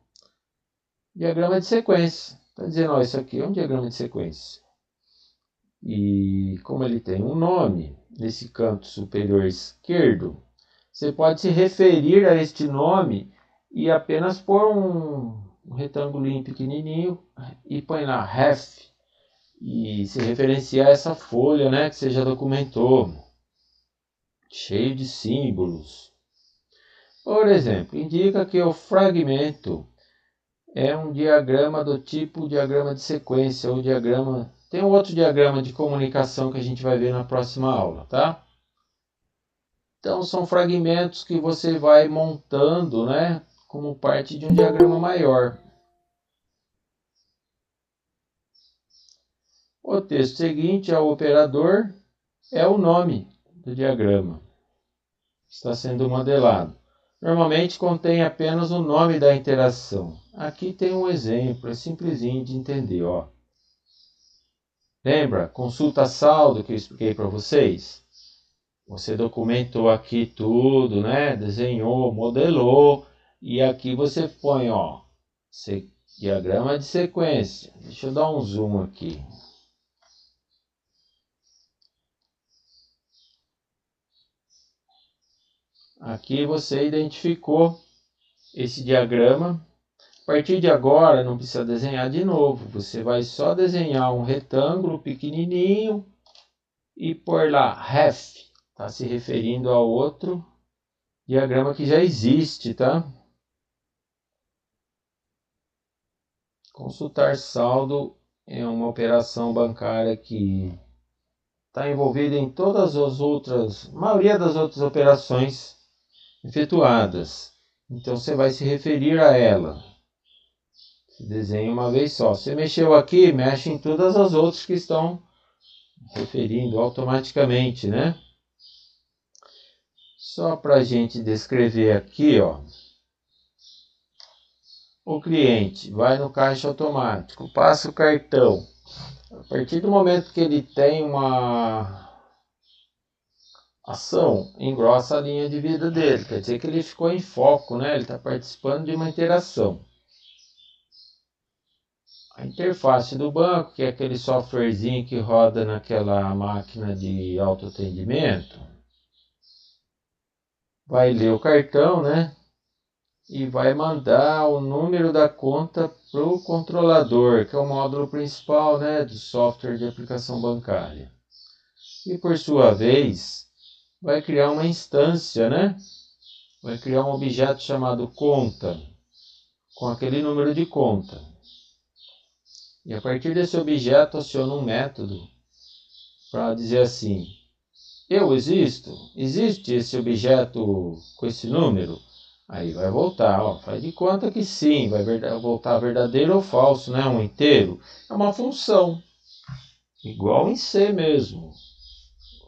Diagrama de sequência. Está dizendo, isso aqui é um diagrama de sequência. E como ele tem um nome, nesse canto superior esquerdo, você pode se referir a este nome e apenas pôr um retângulo pequenininho e põe lá ref e se referenciar a essa folha, né, que você já documentou, cheio de símbolos. Por exemplo, indica que o fragmento é um diagrama do tipo diagrama de sequência ou diagrama. Tem um outro diagrama de comunicação que a gente vai ver na próxima aula, tá? Então são fragmentos que você vai montando, né, como parte de um diagrama maior. O texto seguinte é o operador, é o nome do diagrama que está sendo modelado. Normalmente contém apenas o nome da interação. Aqui tem um exemplo, é simplesinho de entender, ó. Lembra? Consulta saldo que eu expliquei para vocês? Você documentou aqui tudo, né? Desenhou, modelou. E aqui você põe, ó, diagrama de sequência. Deixa eu dar um zoom aqui. Aqui você identificou esse diagrama. A partir de agora não precisa desenhar de novo, você vai só desenhar um retângulo pequenininho e pôr lá ref, está se referindo a outro diagrama que já existe, tá? Consultar saldo é uma operação bancária que está envolvida em todas as outras, maioria das outras operações efetuadas. Então você vai se referir a ela. Você desenha uma vez só. Você mexeu aqui, mexe em todas as outras que estão referindo automaticamente, né? Só para a gente descrever aqui, ó. O cliente vai no caixa automático, passa o cartão. A partir do momento que ele tem uma ação, engrossa a linha de vida dele. Quer dizer que ele ficou em foco, né? Ele está participando de uma interação. A interface do banco, que é aquele softwarezinho que roda naquela máquina de autoatendimento, vai ler o cartão, né? E vai mandar o número da conta para o controlador, que é o módulo principal, né, do software de aplicação bancária. E por sua vez, vai criar uma instância, né? Vai criar um objeto chamado conta, com aquele número de conta. E a partir desse objeto aciona um método para dizer assim: eu existo? Existe esse objeto com esse número? Aí vai voltar, ó, faz de conta que sim, vai voltar verdadeiro ou falso, né? Um inteiro. É uma função, igual em C mesmo.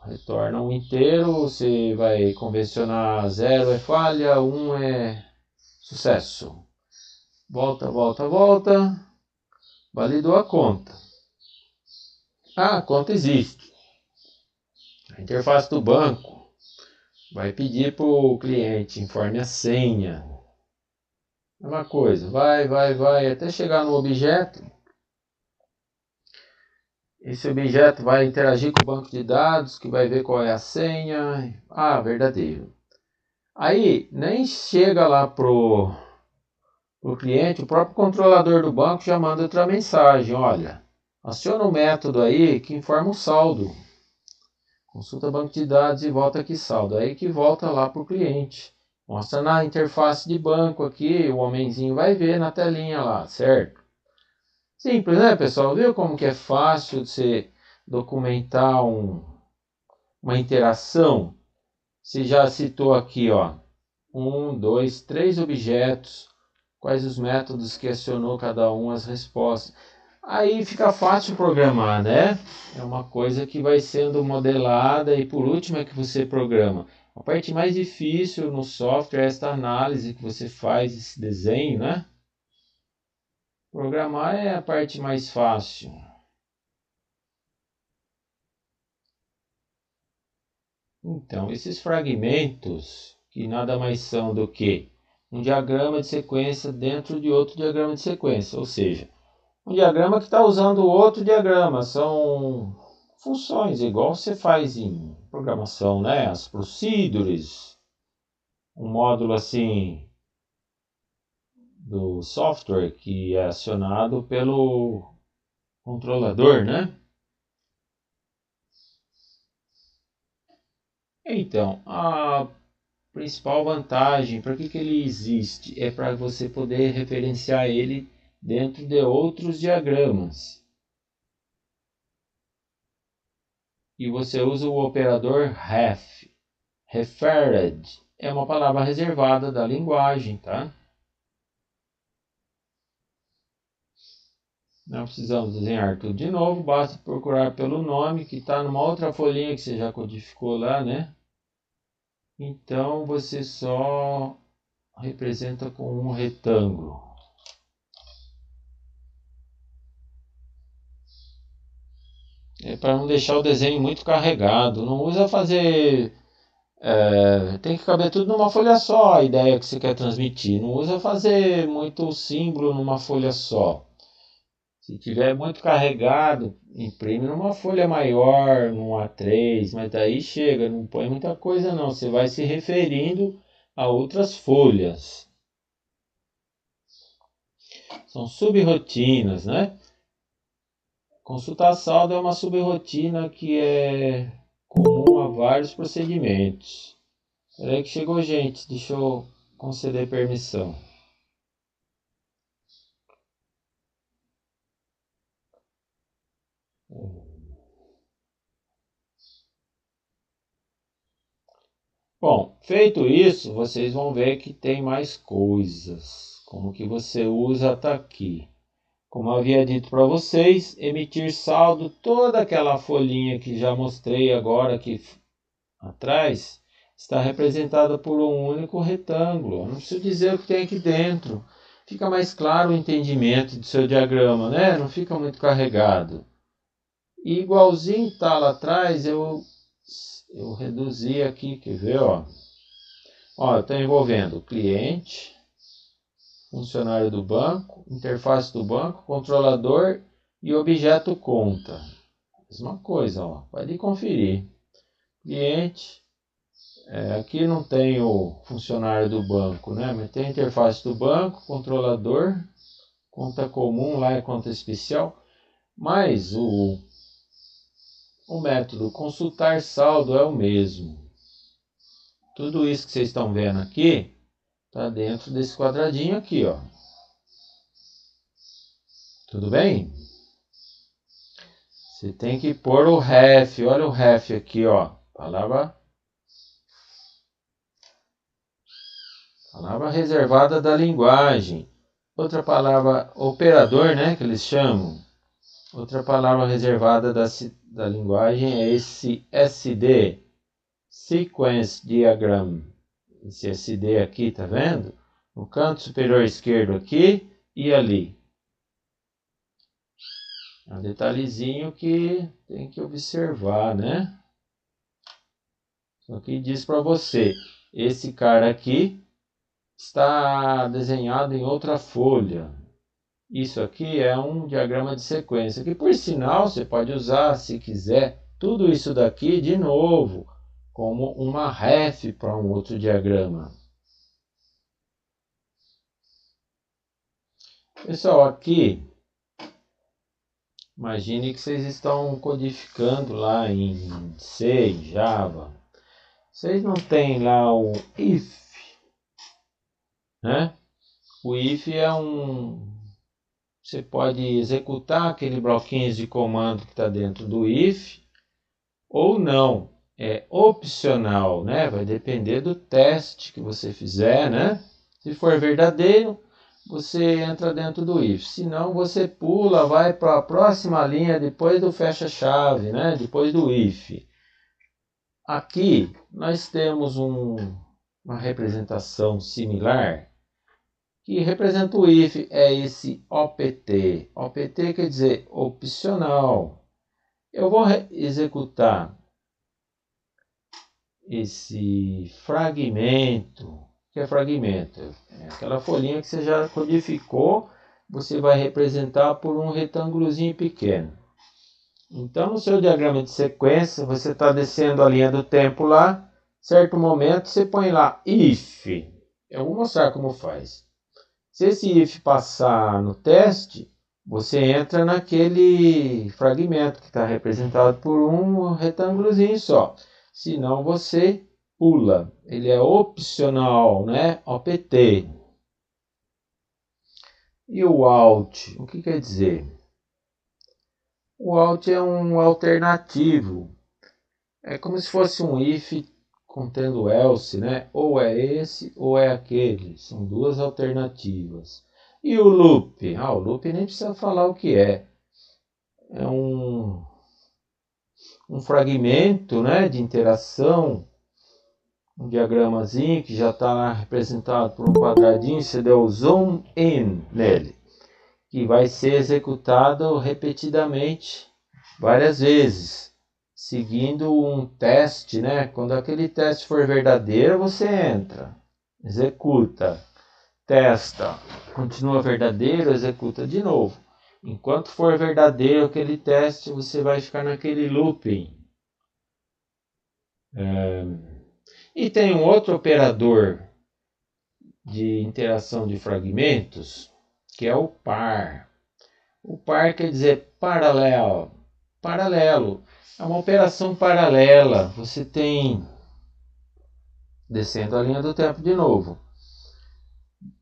Retorna um inteiro, você vai convencionar 0 é falha, 1 é sucesso. Volta, volta, volta. Validou a conta. Ah, a conta existe. A interface do banco vai pedir para o cliente informe a senha. É uma coisa, vai, até chegar no objeto. Esse objeto vai interagir com o banco de dados, que vai ver qual é a senha. Ah, verdadeiro. Aí, nem chega lá pro cliente, o próprio controlador do banco já manda outra mensagem. Olha, aciona o método aí que informa o saldo. Consulta banco de dados e volta aqui saldo. Aí que volta lá para o cliente. Mostra na interface de banco aqui, o homenzinho vai ver na telinha lá, certo? Simples, né, pessoal? Viu como que é fácil de você documentar uma interação? Você já citou aqui, ó, 1, 2, 3 objetos, quais os métodos que acionou cada um, as respostas. Aí fica fácil programar, né? É uma coisa que vai sendo modelada e por último é que você programa. A parte mais difícil no software é esta análise que você faz, esse desenho, né? Programar é a parte mais fácil. Então, esses fragmentos, que nada mais são do que um diagrama de sequência dentro de outro diagrama de sequência, ou seja, um diagrama que está usando outro diagrama, são funções, igual você faz em programação, né? As procedures, um módulo assim do software que é acionado pelo controlador, né? Então, a principal vantagem, para que ele existe? É para você poder referenciar ele dentro de outros diagramas. E você usa o operador ref. Referred é uma palavra reservada da linguagem, tá? Não precisamos desenhar tudo de novo, basta procurar pelo nome que está numa outra folhinha que você já codificou lá, né? Então você só representa com um retângulo. É para não deixar o desenho muito carregado. Não usa fazer... tem que caber tudo numa folha só, a ideia que você quer transmitir. Não usa fazer muito símbolo numa folha só. Se tiver muito carregado, imprime numa folha maior, num A3, mas daí chega, não põe muita coisa não. Você vai se referindo a outras folhas. São subrotinas, né? Consultar saldo é uma subrotina que é comum a vários procedimentos. Espera aí que chegou gente, deixa eu conceder permissão. Bom, feito isso, vocês vão ver que tem mais coisas. Como que você usa até aqui. Como eu havia dito para vocês, emitir saldo, toda aquela folhinha que já mostrei agora aqui atrás, está representada por um único retângulo. Eu não preciso dizer o que tem aqui dentro. Fica mais claro o entendimento do seu diagrama, né? Não fica muito carregado. E igualzinho está lá atrás, eu reduzi aqui, quer ver, ó. Ó, está envolvendo o cliente, funcionário do banco, interface do banco, controlador e objeto conta. Mesma coisa, ó. Pode conferir. Cliente, aqui não tem o funcionário do banco, né? Mas tem a interface do banco, controlador, conta comum, lá é conta especial. Mas o método consultar saldo é o mesmo. Tudo isso que vocês estão vendo aqui está dentro desse quadradinho aqui, ó. Tudo bem? Você tem que pôr o ref. Olha o ref aqui, ó. Palavra reservada da linguagem. Outra palavra operador, né, que eles chamam. Outra palavra reservada da linguagem é esse SD, Sequence Diagram. Esse SD aqui, tá vendo? No canto superior esquerdo aqui e ali. É um detalhezinho que tem que observar, né? Só que diz para você, esse cara aqui está desenhado em outra folha. Isso aqui é um diagrama de sequência, que por sinal você pode usar, se quiser, tudo isso daqui de novo, como uma ref para um outro diagrama. Pessoal, aqui, imagine que vocês estão codificando lá em C, em Java. Vocês não têm lá o if, né? O if é você pode executar aquele bloquinho de comando que está dentro do if, ou não. É opcional, né? Vai depender do teste que você fizer, né? Se for verdadeiro, você entra dentro do if. Se não, você pula, vai para a próxima linha depois do fecha-chave, né? Depois do if. Aqui nós temos uma representação similar que representa o if, é esse OPT. OPT quer dizer opcional. Eu vou executar esse fragmento. O que é fragmento? É aquela folhinha que você já codificou, você vai representar por um retângulozinho pequeno. Então, no seu diagrama de sequência, você está descendo a linha do tempo lá, certo momento você põe lá if. Eu vou mostrar como faz. Se esse if passar no teste, você entra naquele fragmento que está representado por um retângulozinho só. Se não, você pula. Ele é opcional, né? OPT. E o out, o que quer dizer? O out é um alternativo. É como se fosse um if contendo else, né? Ou é esse ou é aquele. São duas alternativas. E o loop? O loop nem precisa falar o que é. É um fragmento, né, de interação, um diagramazinho que já está lá representado por um quadradinho. Você deu zoom in nele, que vai ser executado repetidamente várias vezes, seguindo um teste, né? Quando aquele teste for verdadeiro, você entra, executa, testa, continua verdadeiro, executa de novo. Enquanto for verdadeiro aquele teste, você vai ficar naquele looping. E tem um outro operador de interação de fragmentos, que é o par. O par quer dizer paralelo. Paralelo. É uma operação paralela. Você tem, descendo a linha do tempo de novo,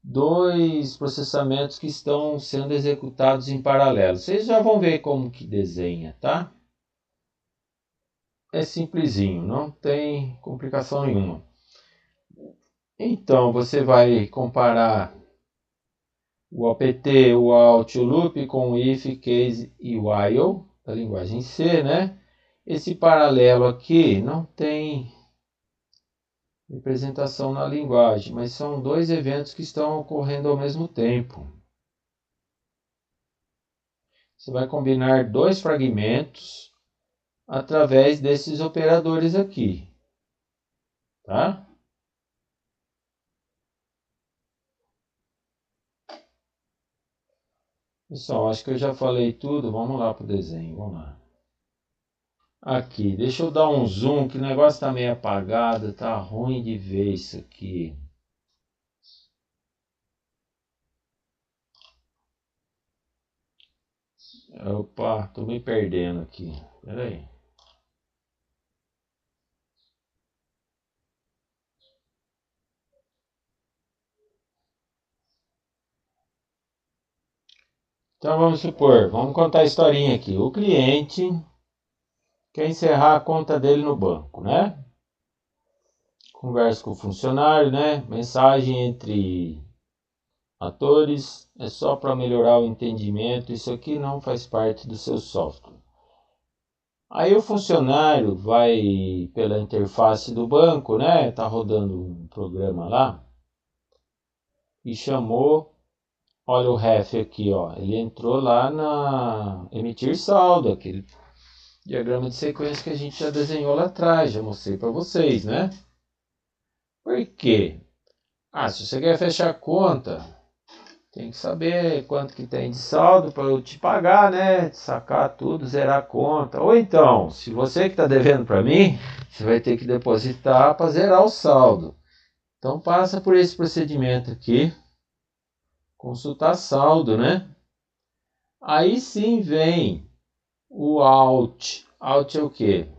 dois processamentos que estão sendo executados em paralelo. Vocês já vão ver como que desenha, tá? É simplesinho, não tem complicação nenhuma. Então, você vai comparar o OPT, o out, o loop com o if, case e while, da linguagem C, né? Esse paralelo aqui não tem representação na linguagem, mas são dois eventos que estão ocorrendo ao mesmo tempo. Você vai combinar dois fragmentos através desses operadores aqui, tá? Pessoal, acho que eu já falei tudo. Vamos lá para o desenho, vamos lá. Aqui, deixa eu dar um zoom, que o negócio está meio apagado, tá ruim de ver isso aqui. Opa, tô me perdendo aqui. Pera aí. Então vamos supor, vamos contar a historinha aqui. O cliente quer encerrar a conta dele no banco, né? Conversa com o funcionário, né? Mensagem entre atores, é só para melhorar o entendimento. Isso aqui não faz parte do seu software. Aí o funcionário vai pela interface do banco, né? Tá rodando um programa lá e chamou. Olha o ref aqui, ó. Ele entrou lá na emitir saldo, aquele diagrama de sequência que a gente já desenhou lá atrás, já mostrei para vocês, né? Por quê? Se você quer fechar a conta, tem que saber quanto que tem de saldo para eu te pagar, né? Sacar tudo, zerar a conta. Ou então, se você que está devendo para mim, você vai ter que depositar para zerar o saldo. Então passa por esse procedimento aqui. Consultar saldo, né? Aí sim vem o out. Out é o quê?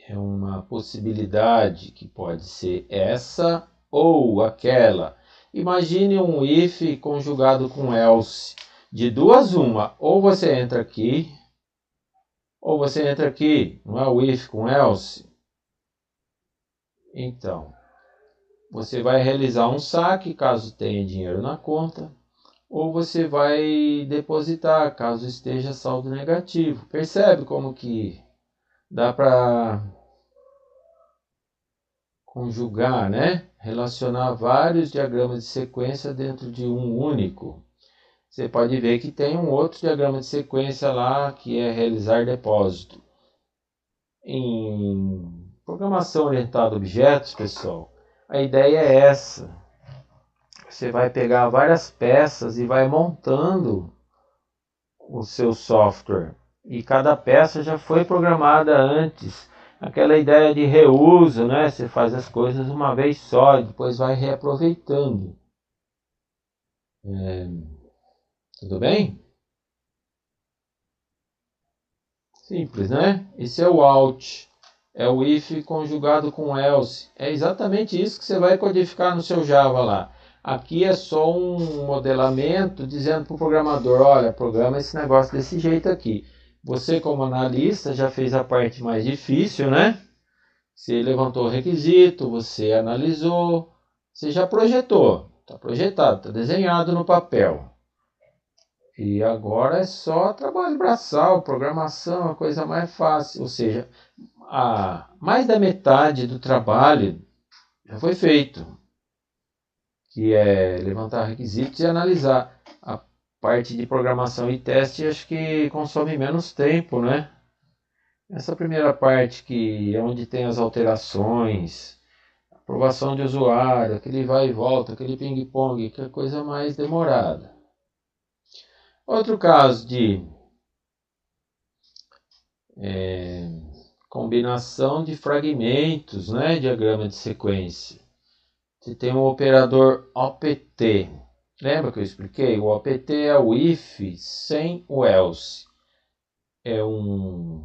É uma possibilidade que pode ser essa ou aquela. Imagine um if conjugado com else. De duas uma, ou você entra aqui, ou você entra aqui. Não é o if com else? Então, você vai realizar um saque caso tenha dinheiro na conta, ou você vai depositar caso esteja saldo negativo. Percebe como que dá para conjugar, né? Relacionar vários diagramas de sequência dentro de um único. Você pode ver que tem um outro diagrama de sequência lá que é realizar depósito. Em programação orientada a objetos, pessoal, a ideia é essa. Você vai pegar várias peças e vai montando o seu software. E cada peça já foi programada antes. Aquela ideia de reuso, né? Você faz as coisas uma vez só e depois vai reaproveitando. Tudo bem? Simples, né? Esse é o out. É o if conjugado com else. É exatamente isso que você vai codificar no seu Java lá. Aqui é só um modelamento dizendo para o programador, olha, programa esse negócio desse jeito aqui. Você, como analista, já fez a parte mais difícil, né? Você levantou o requisito, você analisou, você já projetou. Está projetado, está desenhado no papel. E agora é só trabalho braçal, programação, a coisa mais fácil. Ou seja, mais da metade do trabalho já foi feito, que é levantar requisitos e analisar. A parte de programação e teste acho que consome menos tempo, né? Essa primeira parte que é onde tem as alterações, aprovação de usuário, aquele vai e volta, aquele ping-pong, que é coisa mais demorada. Outro caso de combinação de fragmentos, né? Diagrama de sequência. Você tem um operador OPT. Lembra que eu expliquei? O OPT é o if sem o else. É um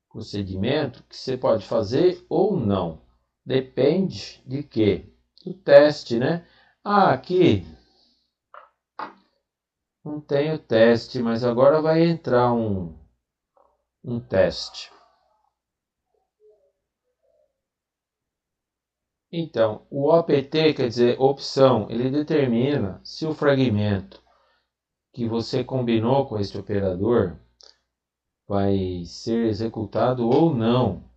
procedimento que você pode fazer ou não. Depende de quê? Do teste, né? Aqui não tem o teste, mas agora vai entrar um teste. Então, o OPT, quer dizer opção, ele determina se o fragmento que você combinou com este operador vai ser executado ou não.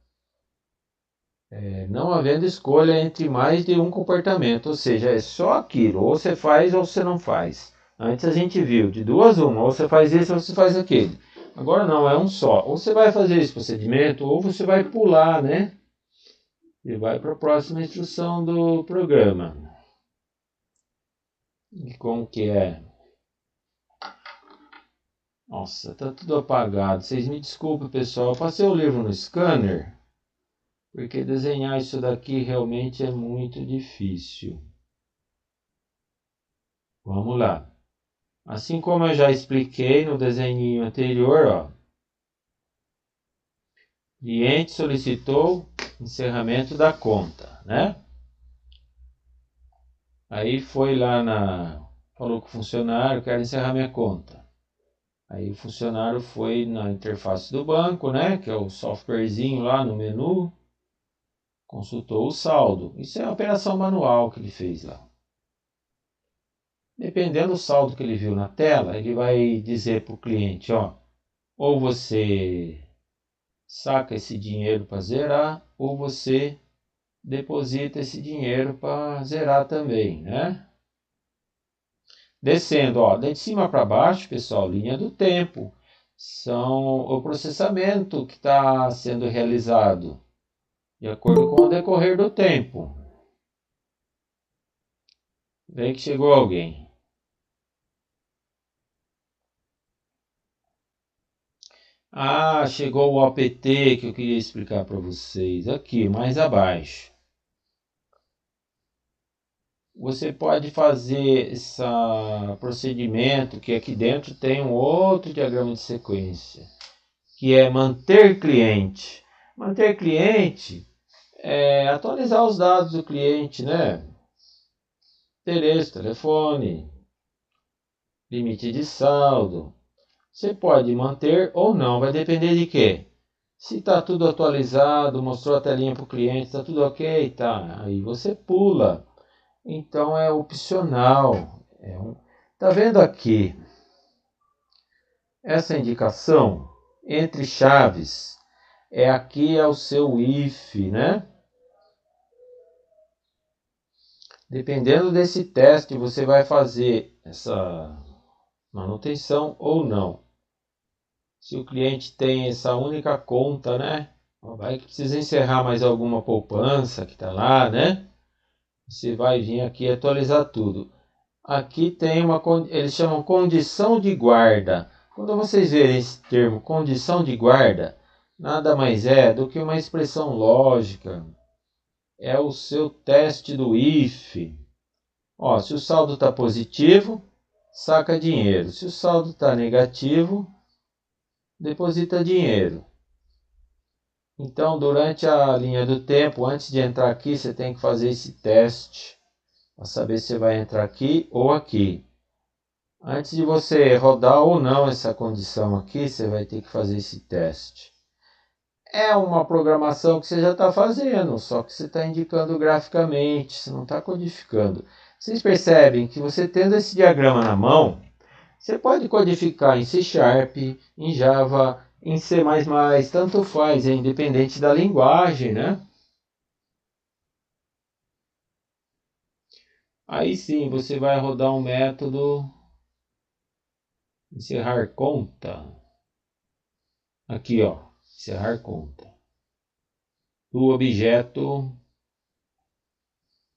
Não havendo escolha entre mais de um comportamento, ou seja, é só aquilo, ou você faz ou você não faz. Antes a gente viu, de duas uma, ou você faz isso ou você faz aquele. Agora não, é um só. Ou você vai fazer esse procedimento, ou você vai pular, né? E vai para a próxima instrução do programa. E como que é? Nossa, tá tudo apagado. Vocês me desculpem, pessoal. Eu passei o livro no scanner, porque desenhar isso daqui realmente é muito difícil. Vamos lá. Assim como eu já expliquei no desenho anterior, ó, o cliente solicitou encerramento da conta, né? Aí foi lá falou com o funcionário, quero encerrar minha conta. Aí o funcionário foi na interface do banco, né, que é o softwarezinho lá no menu, consultou o saldo. Isso é a operação manual que ele fez lá. Dependendo do saldo que ele viu na tela, ele vai dizer para o cliente, ó, ou você saca esse dinheiro para zerar, ou você deposita esse dinheiro para zerar também, né? Descendo, ó, de cima para baixo, pessoal, linha do tempo. São o processamento que está sendo realizado de acordo com o decorrer do tempo. Vem que chegou alguém. Ah, chegou o OPT que eu queria explicar para vocês. Aqui, mais abaixo. Você pode fazer esse procedimento que aqui dentro tem um outro diagrama de sequência, que é manter cliente. Manter cliente é atualizar os dados do cliente, né? Endereço, telefone, limite de saldo. Você pode manter ou não, vai depender de quê? Se está tudo atualizado, mostrou a telinha para o cliente, está tudo ok, tá? Aí você pula. Então é opcional. Tá vendo aqui? Essa indicação entre chaves aqui é o seu if, né? Dependendo desse teste, você vai fazer essa manutenção ou não. Se o cliente tem essa única conta, né? Vai que precisa encerrar mais alguma poupança que está lá, né? Você vai vir aqui atualizar tudo. Aqui tem eles chamam condição de guarda. Quando vocês verem esse termo condição de guarda, nada mais é do que uma expressão lógica. É o seu teste do if. Ó, se o saldo está positivo, saca dinheiro. Se o saldo está negativo, deposita dinheiro. Então, durante a linha do tempo, antes de entrar aqui, você tem que fazer esse teste para saber se vai entrar aqui ou aqui. Antes de você rodar ou não essa condição aqui, você vai ter que fazer esse teste. É uma programação que você já está fazendo, só que você está indicando graficamente, você não está codificando. Vocês percebem que você tendo esse diagrama na mão, você pode codificar em C Sharp, em Java, em C++, tanto faz, é independente da linguagem, né? Aí sim, você vai rodar um método encerrar conta. Aqui, ó, encerrar conta. Do objeto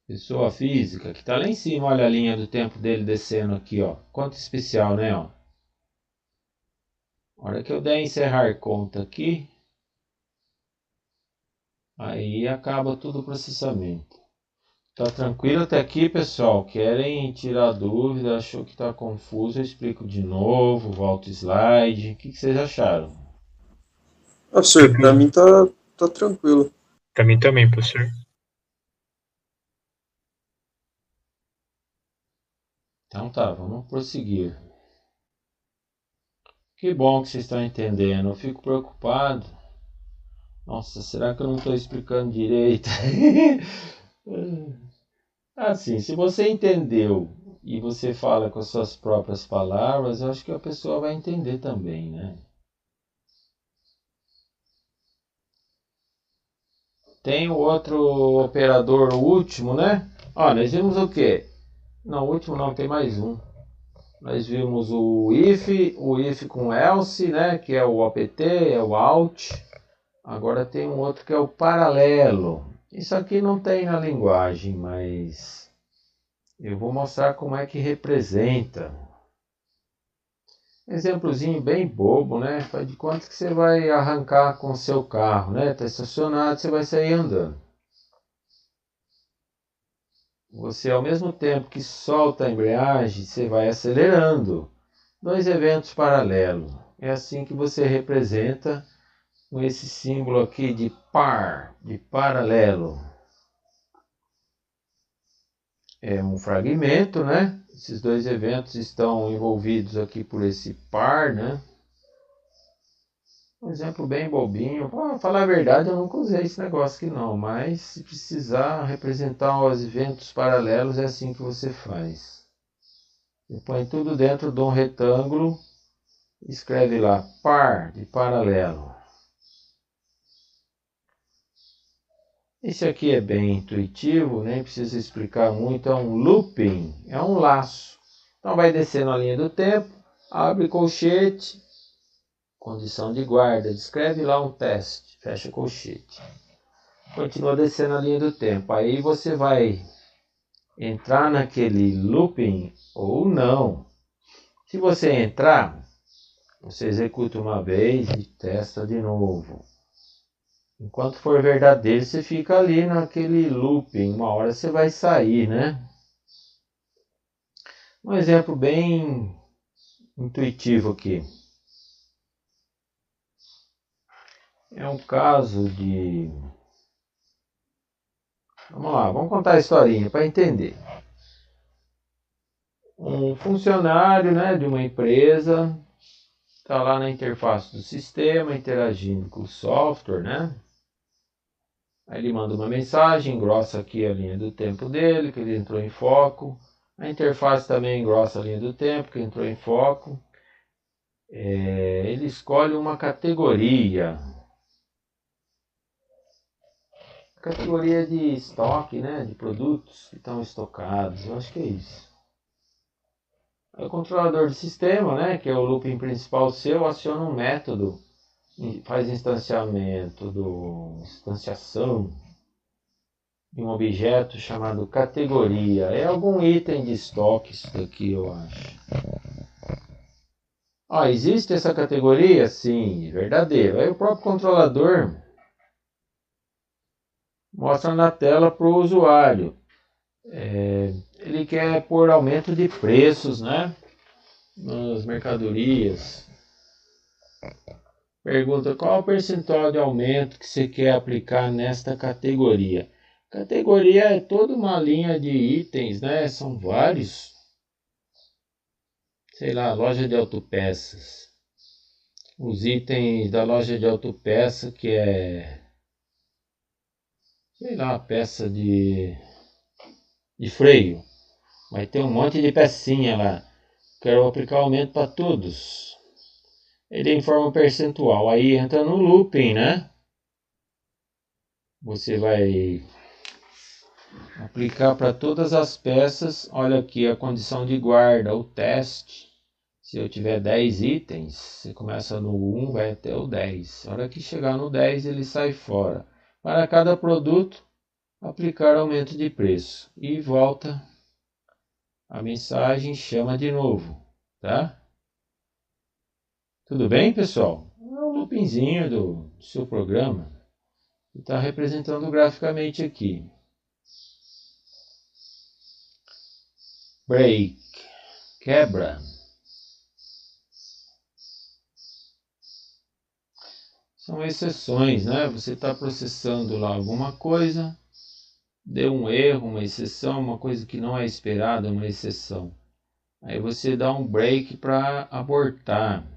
pessoa física, que está lá em cima, olha a linha do tempo dele descendo aqui, ó. Conta especial, né, ó. A hora que eu der encerrar conta aqui, aí acaba todo o processamento. Tá tranquilo até aqui, pessoal? Querem tirar dúvida? Achou que tá confuso? Eu explico de novo, volto o slide. O que vocês acharam? Professor, para mim tá tranquilo. Para mim também, professor. Então tá, vamos prosseguir. Que bom que vocês estão entendendo. Eu fico preocupado. Nossa, será que eu não estou explicando direito? Assim, se você entendeu e você fala com as suas próprias palavras, eu acho que a pessoa vai entender também, né? Tem o outro operador, o último, né? Ó, nós vimos o quê? Não, o último não, tem mais um. Nós vimos o if com else, né? Que é o opt, é o out. Agora tem um outro que é o paralelo. Isso aqui não tem na linguagem, mas eu vou mostrar como é que representa. Exemplozinho bem bobo, né? Faz de conta que você vai arrancar com o seu carro, né? Está estacionado, você vai sair andando. Você, ao mesmo tempo que solta a embreagem, você vai acelerando. Dois eventos paralelos. É assim que você representa com esse símbolo aqui de par, de paralelo. É um fragmento, né? Esses dois eventos estão envolvidos aqui por esse par, né? Um exemplo bem bobinho. Pra falar a verdade, eu nunca usei esse negócio aqui não, mas se precisar representar os eventos paralelos, é assim que você faz. Você põe tudo dentro de um retângulo, escreve lá par de paralelo. Esse aqui é bem intuitivo, nem precisa explicar muito, é um looping, é um laço. Então vai descendo a linha do tempo, abre colchete, condição de guarda, descreve lá um teste, fecha colchete. Continua descendo a linha do tempo, aí você vai entrar naquele looping ou não. Se você entrar, você executa uma vez e testa de novo. Enquanto for verdadeiro, você fica ali naquele looping. Uma hora você vai sair, né? Um exemplo bem intuitivo aqui. É um caso de... Vamos lá, vamos contar a historinha para entender. Um funcionário, né, de uma empresa está lá na interface do sistema, interagindo com o software, né? Aí ele manda uma mensagem, engrossa aqui a linha do tempo dele, que ele entrou em foco. A interface também engrossa a linha do tempo, que entrou em foco. Ele escolhe uma categoria. Categoria de estoque, né? De produtos que estão estocados. Eu acho que é isso. Aí o controlador de sistema, né? Que é o looping principal seu, aciona um método. Faz instanciação de um objeto chamado categoria. É algum item de estoque isso daqui, eu acho. Existe essa categoria? Sim, verdadeiro. Aí o próprio controlador mostra na tela para o usuário. Ele quer pôr aumento de preços, né? Nas mercadorias. Pergunta qual o percentual de aumento que você quer aplicar nesta categoria. Categoria é toda uma linha de itens, né? São vários. Sei lá, loja de autopeças. Os itens da loja de autopeça que é, sei lá, peça de freio. Vai ter um monte de pecinha lá. Quero aplicar aumento para todos. Ele informa o percentual. Aí entra no looping, né? Você vai aplicar para todas as peças. Olha aqui a condição de guarda, o teste. Se eu tiver 10 itens, você começa no 1, vai até o 10. A hora que chegar no 10, ele sai fora. Para cada produto, aplicar aumento de preço. E volta a mensagem, chama de novo, tá? Tudo bem, pessoal? É o loopingzinho do seu programa. Está representando graficamente aqui. break, quebra. São exceções, né? Você está processando lá alguma coisa, deu um erro, uma exceção, uma coisa que não é esperada, uma exceção. Aí você dá um break para abortar.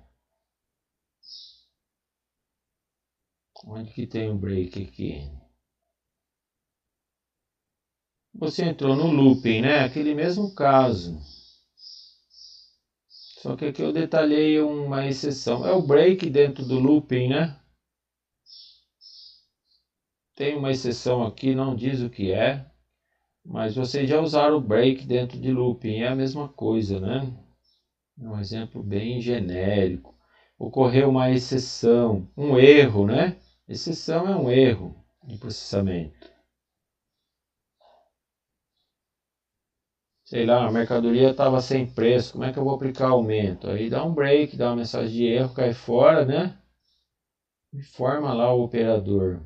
Onde que tem um break aqui? Você entrou no looping, né? Aquele mesmo caso. Só que aqui eu detalhei uma exceção. É o break dentro do looping, né? Tem uma exceção aqui, não diz o que é. Mas vocês já usaram o break dentro de looping. É a mesma coisa, né? É um exemplo bem genérico. Ocorreu uma exceção, um erro, né? Exceção é um erro de processamento. Sei lá, a mercadoria estava sem preço, como é que eu vou aplicar aumento? Aí dá um break, dá uma mensagem de erro, cai fora, né? Informa lá o operador.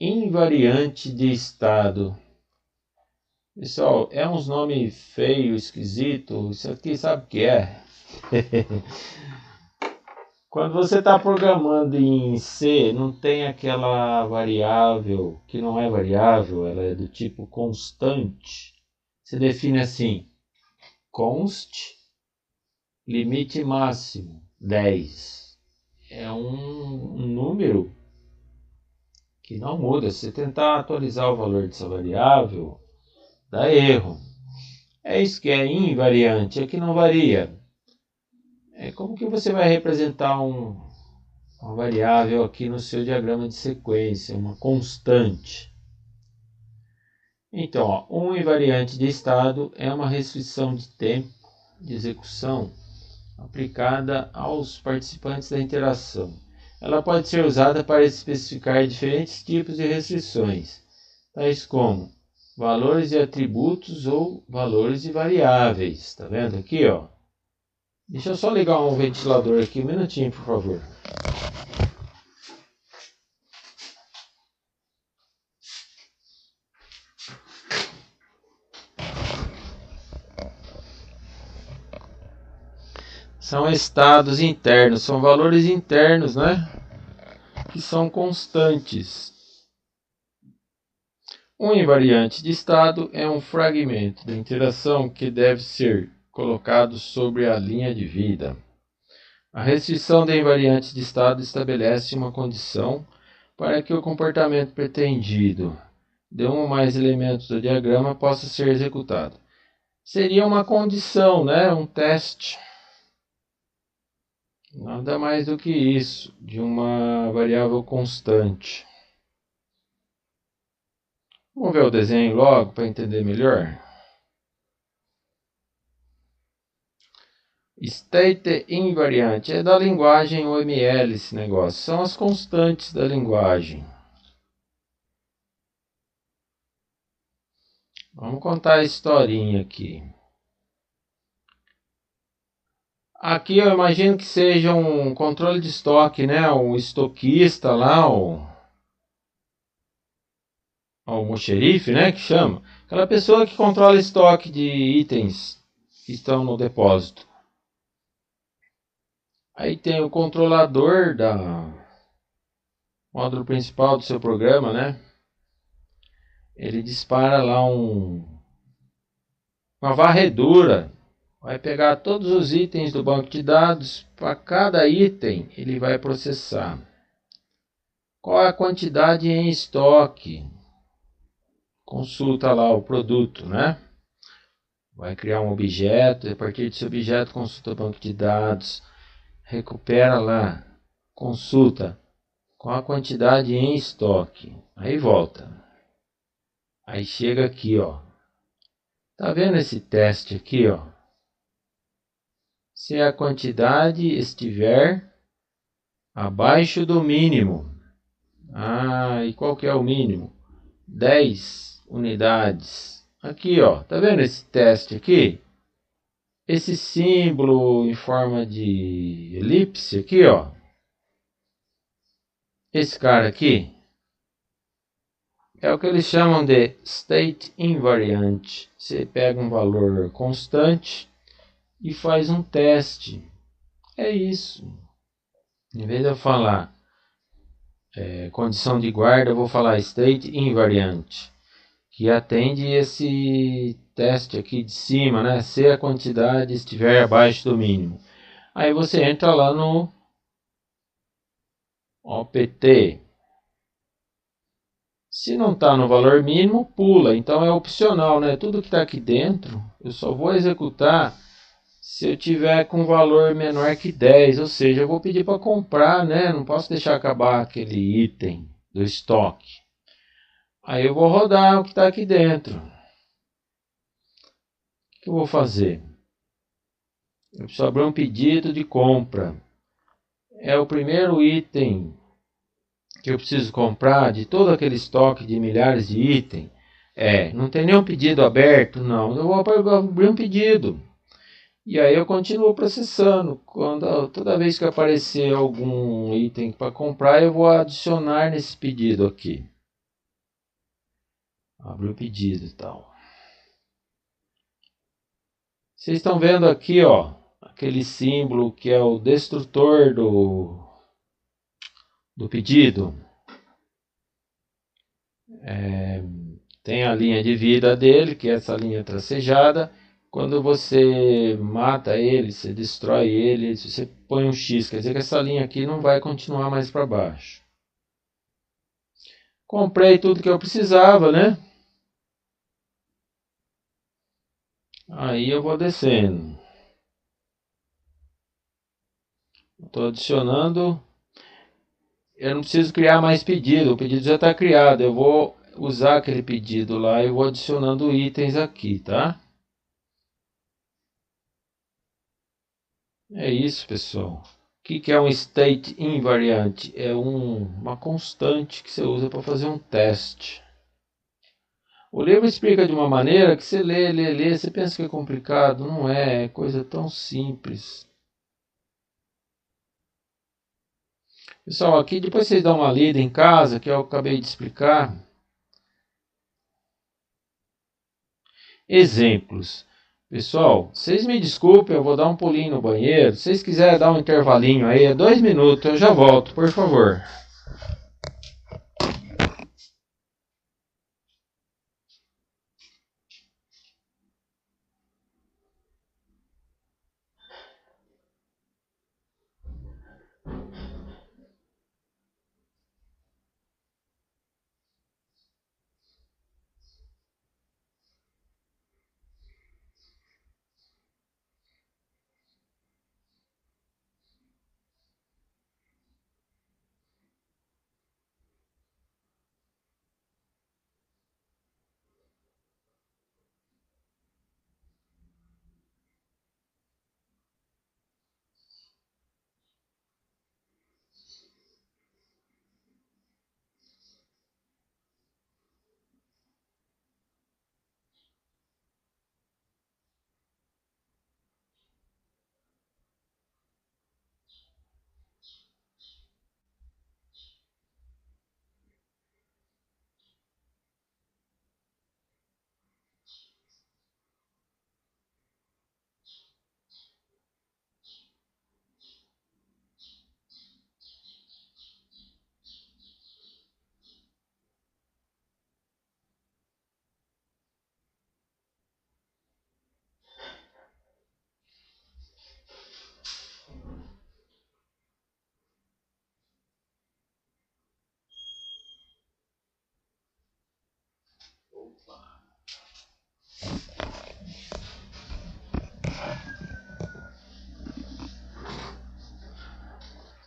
Invariante de estado. Pessoal, é uns nomes feios, esquisitos. Isso aqui sabe o que é? Quando você está programando em C, não tem aquela variável que não é variável, ela é do tipo constante. Você define assim, const, limite máximo, 10. É um número que não muda. Se você tentar atualizar o valor dessa variável, dá erro. É isso que é invariante, é que não varia. É como que você vai representar uma variável aqui no seu diagrama de sequência, uma constante. Então, ó, um invariante de estado é uma restrição de tempo de execução aplicada aos participantes da interação. Ela pode ser usada para especificar diferentes tipos de restrições, tais como valores de atributos ou valores de variáveis. Está vendo aqui, ó? Deixa eu só ligar um ventilador aqui, um minutinho, por favor. São estados internos, são valores internos, né? Que são constantes. Um invariante de estado é um fragmento da interação que deve ser colocado sobre a linha de vida. A restrição de invariantes de estado estabelece uma condição para que o comportamento pretendido de um ou mais elementos do diagrama possa ser executado. Seria uma condição, né? Um teste. Nada mais do que isso, de uma variável constante. Vamos ver o desenho logo para entender melhor? State invariante é da linguagem OML esse negócio. São as constantes da linguagem. Vamos contar a historinha aqui. Aqui eu imagino que seja um controle de estoque, né? Um estoquista lá, o almoxerife, né? Que chama. Aquela pessoa que controla estoque de itens que estão no depósito. Aí tem o controlador da módulo principal do seu programa, né? Ele dispara lá uma varredura. Vai pegar todos os itens do banco de dados. Para cada item ele vai processar. Qual é a quantidade em estoque? Consulta lá o produto, né? Vai criar um objeto. A partir desse objeto consulta o banco de dados. Recupera lá. Consulta. Qual a quantidade em estoque? Aí volta. Aí chega aqui, ó. Tá vendo esse teste aqui, ó? Se a quantidade estiver abaixo do mínimo. E qual que é o mínimo? 10 unidades. Aqui, ó. Tá vendo esse teste aqui? Esse símbolo em forma de elipse aqui, ó. Esse cara aqui. é o que eles chamam de state invariant. Você pega um valor constante e faz um teste. É isso. Em vez de eu falar condição de guarda, eu vou falar state invariant, que atende esse teste aqui de cima, né? Se a quantidade estiver abaixo do mínimo. Aí você entra lá no OPT. Se não está no valor mínimo, pula. Então é opcional, né? Tudo que está aqui dentro, eu só vou executar se eu tiver com valor menor que 10. Ou seja, eu vou pedir para comprar, né? Não posso deixar acabar aquele item do estoque. Aí eu vou rodar o que está aqui dentro. O que eu vou fazer? Eu preciso abrir um pedido de compra. É o primeiro item que eu preciso comprar de todo aquele estoque de milhares de itens. Não tem nenhum pedido aberto? Não, eu vou abrir um pedido. E aí eu continuo processando. Toda vez que aparecer algum item para comprar, eu vou adicionar nesse pedido aqui. Abrir o pedido e tal. Vocês estão vendo aqui, ó, aquele símbolo que é o destrutor do pedido. Tem a linha de vida dele, que é essa linha tracejada. Quando você mata ele, você destrói ele, você põe um X, quer dizer que essa linha aqui não vai continuar mais para baixo. Comprei tudo que eu precisava, né? Aí eu vou descendo. Estou adicionando. Eu não preciso criar mais pedido, o pedido já está criado. Eu vou usar aquele pedido lá e vou adicionando itens aqui, tá? É isso, pessoal. O que é um state invariant? É uma constante que você usa para fazer um teste. O livro explica de uma maneira que você lê, você pensa que é complicado. Não é, é coisa tão simples. Pessoal, aqui depois vocês dão uma lida em casa, que eu acabei de explicar. Exemplos. Pessoal, vocês me desculpem, eu vou dar um pulinho no banheiro. Se vocês quiserem dar um intervalinho aí, é 2 minutos, eu já volto, por favor.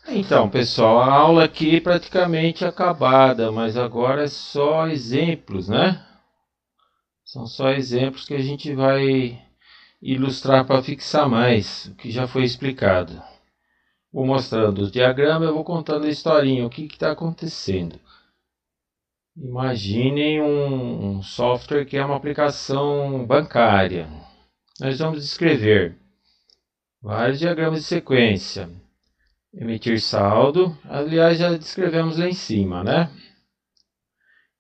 Então, pessoal, a aula aqui é praticamente acabada, mas agora é só exemplos, né? São só exemplos que a gente vai ilustrar para fixar mais o que já foi explicado. Vou mostrando os diagramas, eu vou contando a historinha, o que está acontecendo. Imaginem um software que é uma aplicação bancária. Nós vamos descrever vários diagramas de sequência. Emitir saldo, aliás, já descrevemos lá em cima, né?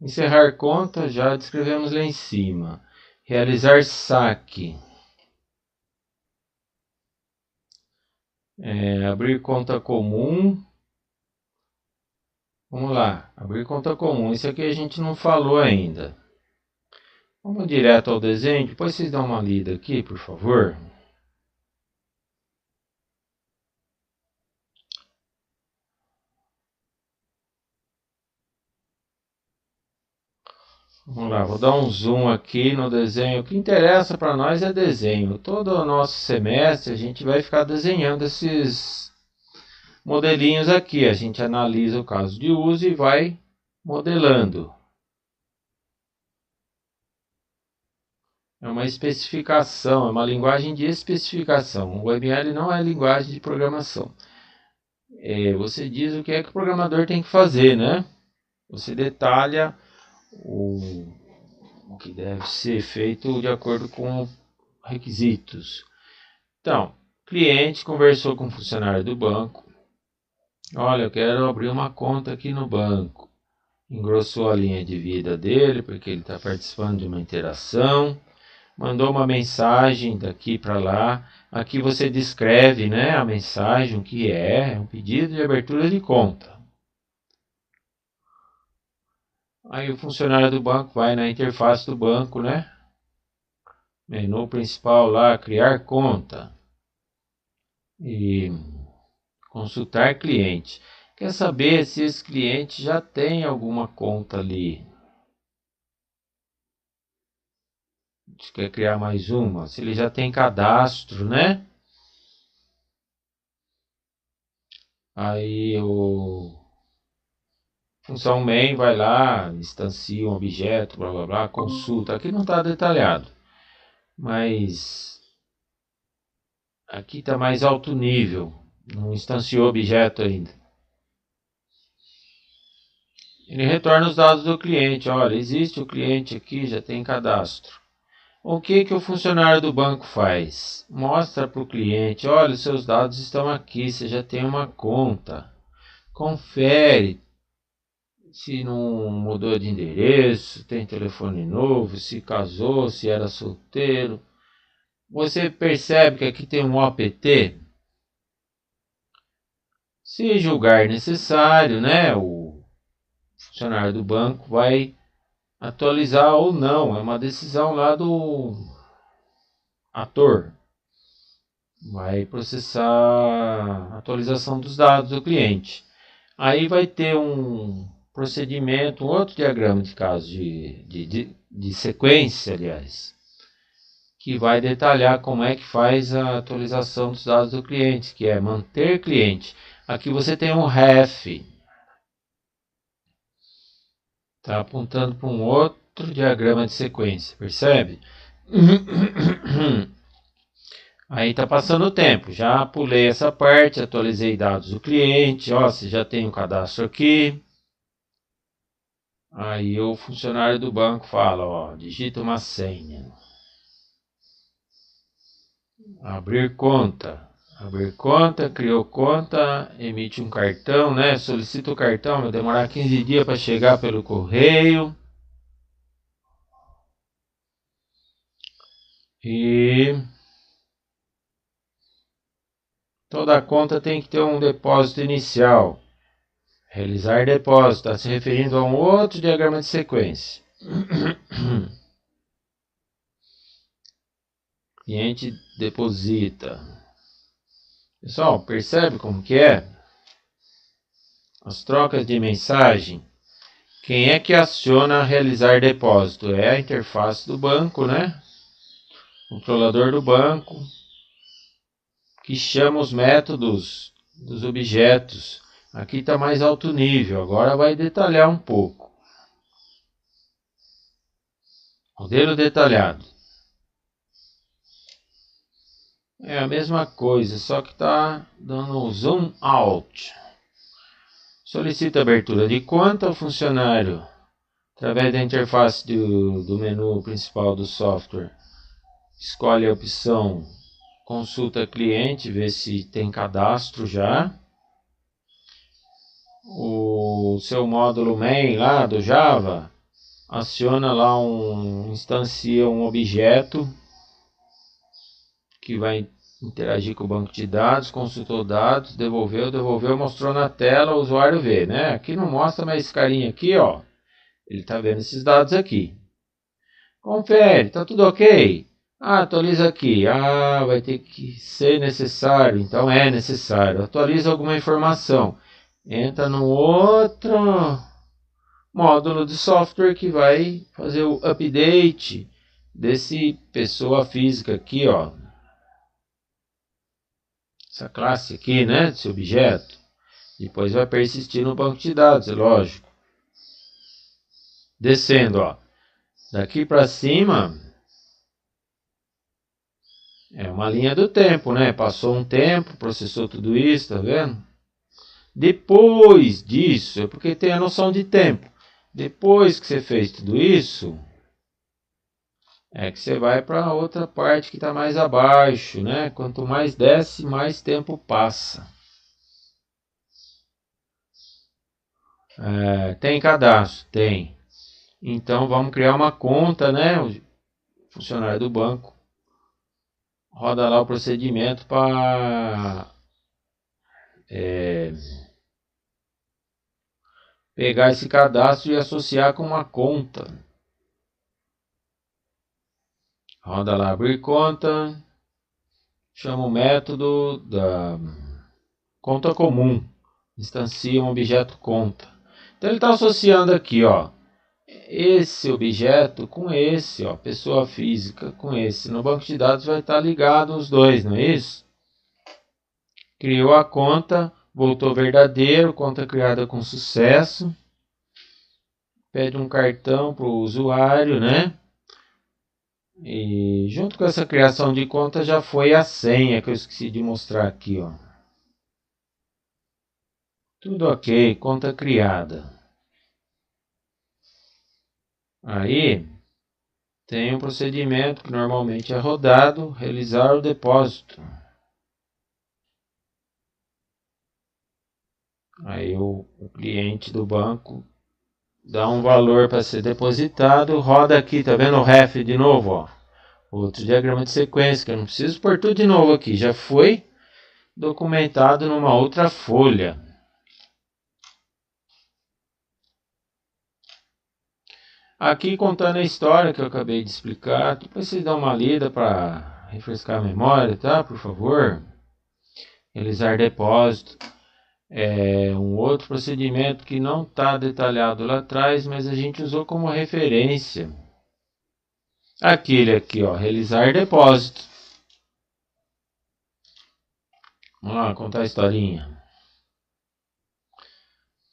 Encerrar conta, já descrevemos lá em cima. Realizar saque. Abrir conta comum. Vamos lá, abrir conta comum. Isso aqui a gente não falou ainda. Vamos direto ao desenho. Depois vocês dão uma lida aqui, por favor. Vamos lá, vou dar um zoom aqui no desenho. O que interessa para nós é desenho. Todo o nosso semestre a gente vai ficar desenhando esses modelinhos aqui. A gente analisa o caso de uso e vai modelando. É uma especificação, é uma linguagem de especificação. O ML não é linguagem de programação. Você diz o que é que o programador tem que fazer, né? Você detalha o que deve ser feito de acordo com requisitos. Então, o cliente conversou com o funcionário do banco. Olha, eu quero abrir uma conta aqui no banco. Engrossou a linha de vida dele, porque ele está participando de uma interação. Mandou uma mensagem daqui para lá. Aqui você descreve, né, a mensagem, o que é um pedido de abertura de conta. Aí o funcionário do banco vai na interface do banco, né? Menu principal lá, criar conta. E consultar cliente. Quer saber se esse cliente já tem alguma conta ali. Se quer criar mais uma. Se ele já tem cadastro, né? Aí o função main vai lá, instancia um objeto, blá blá blá, consulta. Aqui não está detalhado, mas aqui está mais alto nível, não instanciou objeto ainda. Ele retorna os dados do cliente. Olha, existe o cliente aqui, já tem cadastro. O que o funcionário do banco faz? Mostra para o cliente, olha, os seus dados estão aqui, você já tem uma conta. Confere se não mudou de endereço, tem telefone novo, se casou, se era solteiro. Você percebe que aqui tem um OPT? Se julgar necessário, né, o funcionário do banco vai atualizar ou não. É uma decisão lá do ator. Vai processar a atualização dos dados do cliente. Aí vai ter um procedimento, um outro diagrama de caso de sequência, aliás, que vai detalhar como é que faz a atualização dos dados do cliente, que é manter cliente. Aqui você tem um ref. Está apontando para um outro diagrama de sequência, percebe? Aí está passando o tempo, já pulei essa parte, atualizei dados do cliente, ó, você já tem o cadastro aqui. Aí o funcionário do banco fala, ó, digita uma senha. Abrir conta. Abrir conta, criou conta, emite um cartão, né? Solicita o cartão, vai demorar 15 dias para chegar pelo correio. E toda conta tem que ter um depósito inicial. Realizar depósito, está se referindo a um outro diagrama de sequência. Cliente deposita. Pessoal, percebe como que é? As trocas de mensagem. Quem é que aciona realizar depósito? É a interface do banco, né? Controlador do banco, que chama os métodos dos objetos. Aqui está mais alto nível, agora vai detalhar um pouco. Modelo detalhado. É a mesma coisa, só que está dando um zoom out. Solicita abertura de conta ao funcionário através da interface do menu principal do software. Escolhe a opção consulta cliente, vê se tem cadastro já. O seu módulo main lá do Java aciona lá instancia um objeto que vai interagir com o banco de dados, consultou dados, devolveu, mostrou na tela, o usuário vê, né? Aqui não mostra, mas esse carinha aqui, ó, ele está vendo esses dados aqui. Confere, tá tudo ok? Atualiza aqui. Vai ter que ser necessário, então é necessário. Atualiza alguma informação. Entra no outro módulo de software que vai fazer o update desse pessoa física aqui, ó. Essa classe aqui, né, desse objeto. Depois vai persistir no banco de dados, é lógico. Descendo, ó. Daqui para cima é uma linha do tempo, né? Passou um tempo, processou tudo isso, tá vendo? Depois disso, é porque tem a noção de tempo. Depois que você fez tudo isso, é que você vai para outra parte que está mais abaixo, né? Quanto mais desce, mais tempo passa. Tem cadastro? Tem. Então vamos criar uma conta, né? O funcionário do banco roda lá o procedimento para pegar esse cadastro e associar com uma conta. Roda lá abrir conta, chama o método da conta comum, instancia um objeto conta. Então ele está associando aqui, ó, esse objeto com esse, ó, pessoa física com esse. No banco de dados vai estar ligado os dois, não é isso? Criou a conta, voltou verdadeiro, conta criada com sucesso. Pede um cartão para o usuário, né? E junto com essa criação de conta já foi a senha que eu esqueci de mostrar aqui, ó. Tudo ok, conta criada. Aí tem um procedimento que normalmente é rodado, realizar o depósito. Aí o cliente do banco dá um valor para ser depositado, roda aqui, tá vendo o ref de novo, ó. Outro diagrama de sequência, que eu não preciso pôr tudo de novo aqui, já foi documentado numa outra folha. Aqui contando a história que eu acabei de explicar, depois vocês dão uma lida para refrescar a memória, tá? Por favor. Realizar depósito. É um outro procedimento que não está detalhado lá atrás, mas a gente usou como referência. Aquele aqui, ó, realizar depósito. Vamos lá, contar a historinha.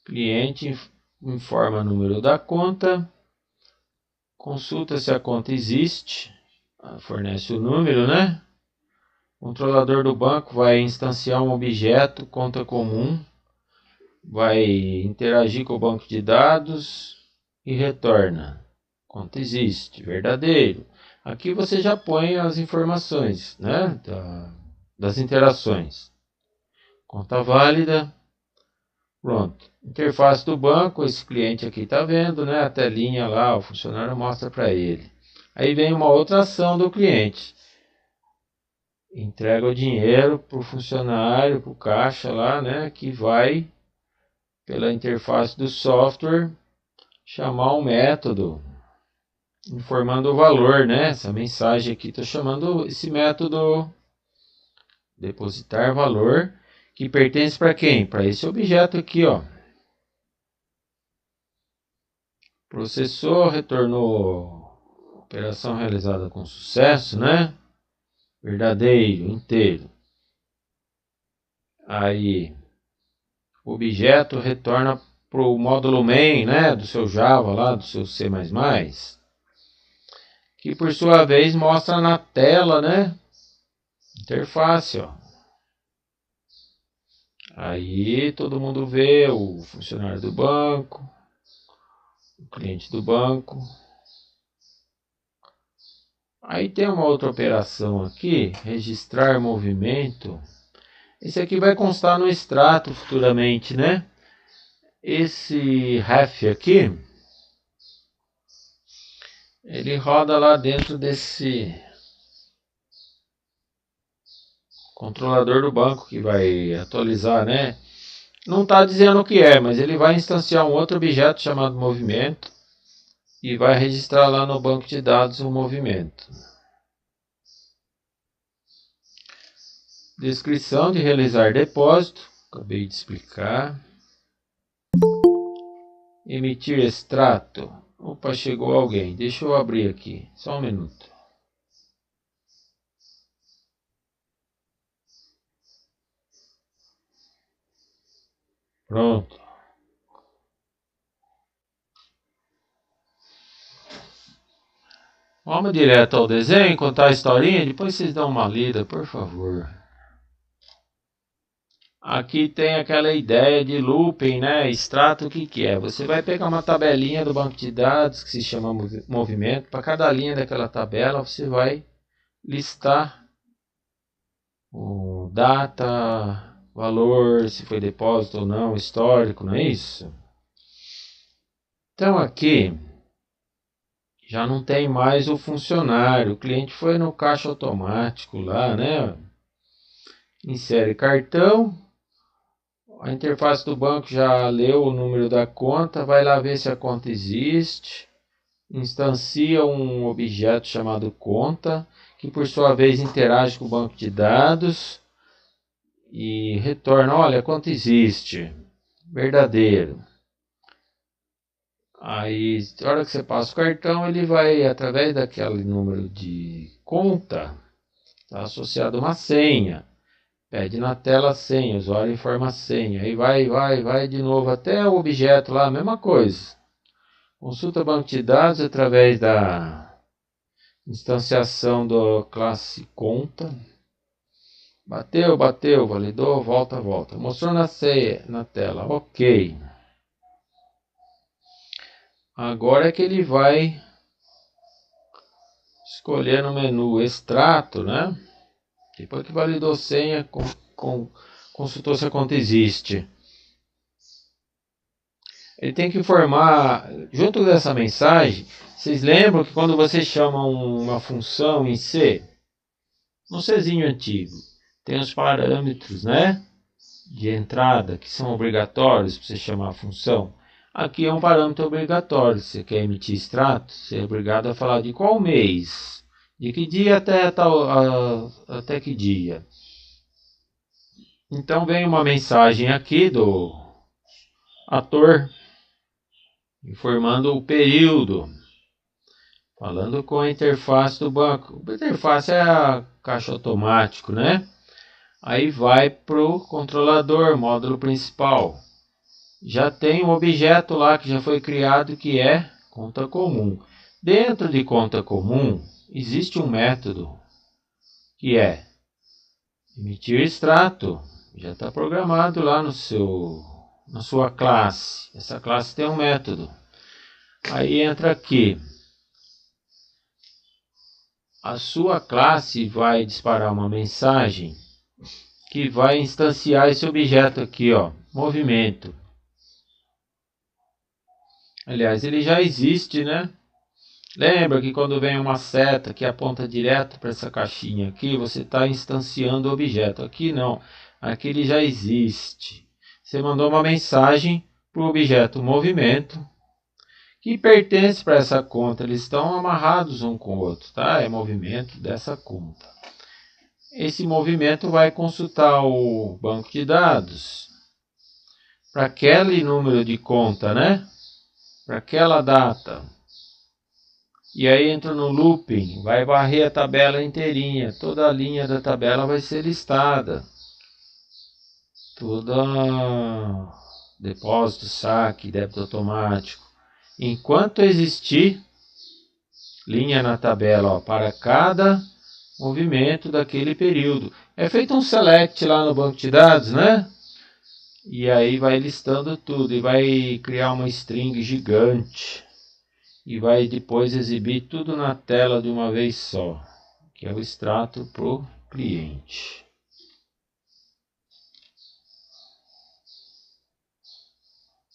Cliente informa o número da conta, consulta se a conta existe, fornece o número, né? O controlador do banco vai instanciar um objeto, conta comum, vai interagir com o banco de dados e retorna. Conta existe, verdadeiro. Aqui você já põe as informações, né, das interações. Conta válida. Pronto. Interface do banco, esse cliente aqui está vendo, né, a telinha lá, o funcionário mostra para ele. Aí vem uma outra ação do cliente. Entrega o dinheiro para o funcionário, para o caixa lá, né, que vai, pela interface do software, chamar um método informando o valor, né? Essa mensagem aqui, estou chamando esse método depositar valor, que pertence para quem? Para esse objeto aqui, ó. Processou, retornou operação realizada com sucesso, né? Verdadeiro, inteiro. Aí, o objeto retorna para o módulo main, né? Do seu Java lá, do seu C++. Que por sua vez mostra na tela, né? Interface, ó. Aí todo mundo vê o funcionário do banco, o cliente do banco. Aí tem uma outra operação aqui, registrar movimento. Esse aqui vai constar no extrato futuramente, né? Esse ref aqui ele roda lá dentro desse controlador do banco que vai atualizar, né? Não está dizendo o que é, mas ele vai instanciar um outro objeto chamado movimento e vai registrar lá no banco de dados o movimento. Descrição de realizar depósito, acabei de explicar. Emitir extrato. Opa, chegou alguém. Deixa eu abrir aqui, só um minuto. Pronto. Vamos direto ao desenho, contar a historinha, depois vocês dão uma lida, por favor. Aqui tem aquela ideia de looping, né? Extrato, o que é? Você vai pegar uma tabelinha do banco de dados que se chama movimento. Para cada linha daquela tabela, você vai listar o data, valor, se foi depósito ou não, histórico, não é isso? Então aqui já não tem mais o funcionário. O cliente foi no caixa automático lá, né? Insere cartão. A interface do banco já leu o número da conta, vai lá ver se a conta existe, instancia um objeto chamado conta, que por sua vez interage com o banco de dados e retorna, olha, a conta existe, verdadeiro. Aí, na hora que você passa o cartão, ele vai, através daquele número de conta, está associado a uma senha. Pede na tela a senha, o usuário informa a senha. Aí vai de novo até o objeto lá, a mesma coisa. Consulta banco de dados através da instanciação da classe conta. Bateu, validou, volta. Mostrou na senha, na tela, ok. Agora é que ele vai escolher no menu extrato, né? Depois que validou senha, consultou se a conta existe. Ele tem que informar, junto dessa mensagem, vocês lembram que quando você chama uma função em C, no Czinho antigo, tem os parâmetros, né, de entrada, que são obrigatórios para você chamar a função. Aqui é um parâmetro obrigatório. Se você quer emitir extrato, você é obrigado a falar de qual mês, de que dia até que dia. Então vem uma mensagem aqui do ator, informando o período, falando com a interface do banco. A interface é a caixa automático, né? Aí vai para o controlador, módulo principal. Já tem um objeto lá que já foi criado que é conta comum. Dentro de conta comum existe um método que é emitir extrato. Já está programado lá na sua classe. Essa classe tem um método. Aí entra aqui. A sua classe vai disparar uma mensagem que vai instanciar esse objeto aqui, ó, movimento. Aliás, ele já existe, né? Lembra que quando vem uma seta que aponta direto para essa caixinha aqui, você está instanciando o objeto. Aqui não, aqui ele já existe. Você mandou uma mensagem para o objeto movimento, que pertence para essa conta. Eles estão amarrados um com o outro, tá? É movimento dessa conta. Esse movimento vai consultar o banco de dados para aquele número de conta, né? Para aquela data. E aí entra no looping, vai varrer a tabela inteirinha. Toda a linha da tabela vai ser listada. Toda depósito, saque, débito automático. Enquanto existir linha na tabela, ó, para cada movimento daquele período. É feito um select lá no banco de dados, né? E aí vai listando tudo e vai criar uma string gigante. E vai depois exibir tudo na tela de uma vez só, que é o extrato para o cliente.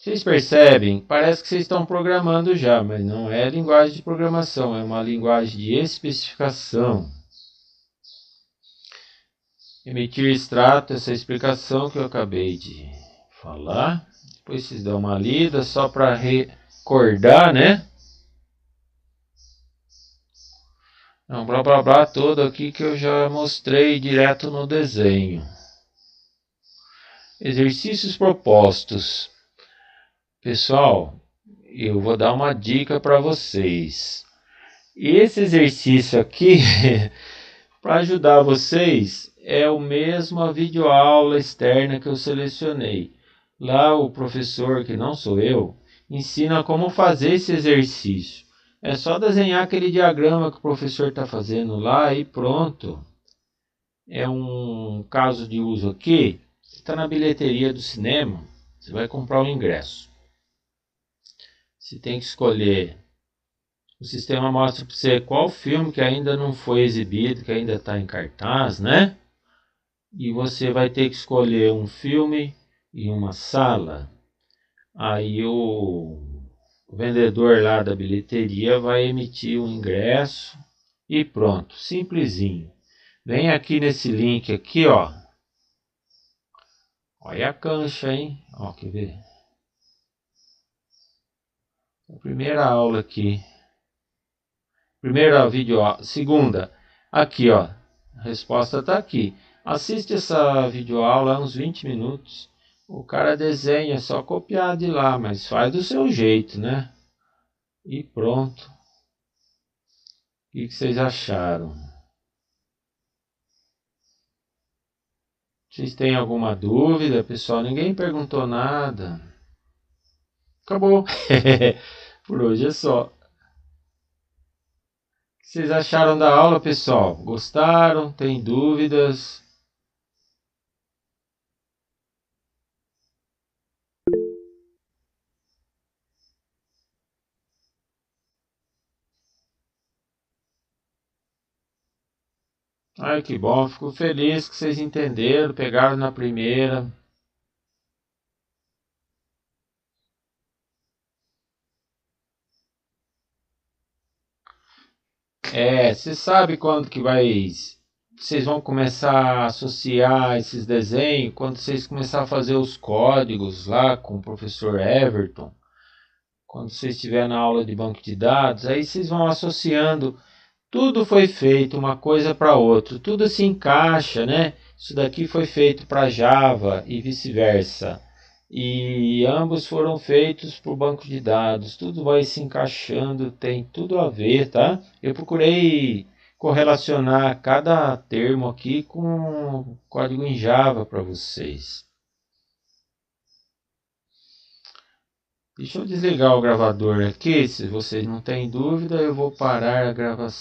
Vocês percebem? Parece que vocês estão programando já, mas não é linguagem de programação, é uma linguagem de especificação. Emitir extrato, essa explicação que eu acabei de falar. Depois vocês dão uma lida só para recordar, né? Não, blá blá blá todo aqui que eu já mostrei direto no desenho. Exercícios propostos. Pessoal, eu vou dar uma dica para vocês. Esse exercício aqui, para ajudar vocês, é o mesmo a videoaula externa que eu selecionei. Lá o professor, que não sou eu, ensina como fazer esse exercício. É só desenhar aquele diagrama que o professor está fazendo lá e pronto. É um caso de uso aqui. Está na bilheteria do cinema, você vai comprar o ingresso. Você tem que escolher. O sistema mostra para você qual filme que ainda não foi exibido, que ainda está em cartaz, né? E você vai ter que escolher um filme e uma sala. Aí o vendedor lá da bilheteria vai emitir o ingresso e pronto, simplesinho. Vem aqui nesse link aqui, ó. Olha a cancha, hein? Ó, quer ver? A primeira aula aqui. Primeira vídeo, segunda. Aqui, ó. A resposta tá aqui. Assiste essa videoaula uns 20 minutos. O cara desenha, é só copiar de lá, mas faz do seu jeito, né? E pronto. O que vocês acharam? Vocês têm alguma dúvida, pessoal? Ninguém perguntou nada. Acabou. Por hoje é só. O que vocês acharam da aula, pessoal? Gostaram? Tem dúvidas? Ai, que bom. Fico feliz que vocês entenderam, pegaram na primeira. Você sabe quando que vocês vão começar a associar esses desenhos, quando vocês começar a fazer os códigos lá com o professor Everton, quando vocês estiverem na aula de banco de dados, aí vocês vão associando, tudo foi feito uma coisa para outra, tudo se encaixa, né? Isso daqui foi feito para Java e vice-versa. E ambos foram feitos por banco de dados, tudo vai se encaixando, tem tudo a ver, tá? Eu procurei correlacionar cada termo aqui com código em Java para vocês. Deixa eu desligar o gravador aqui, se vocês não têm dúvida, eu vou parar a gravação.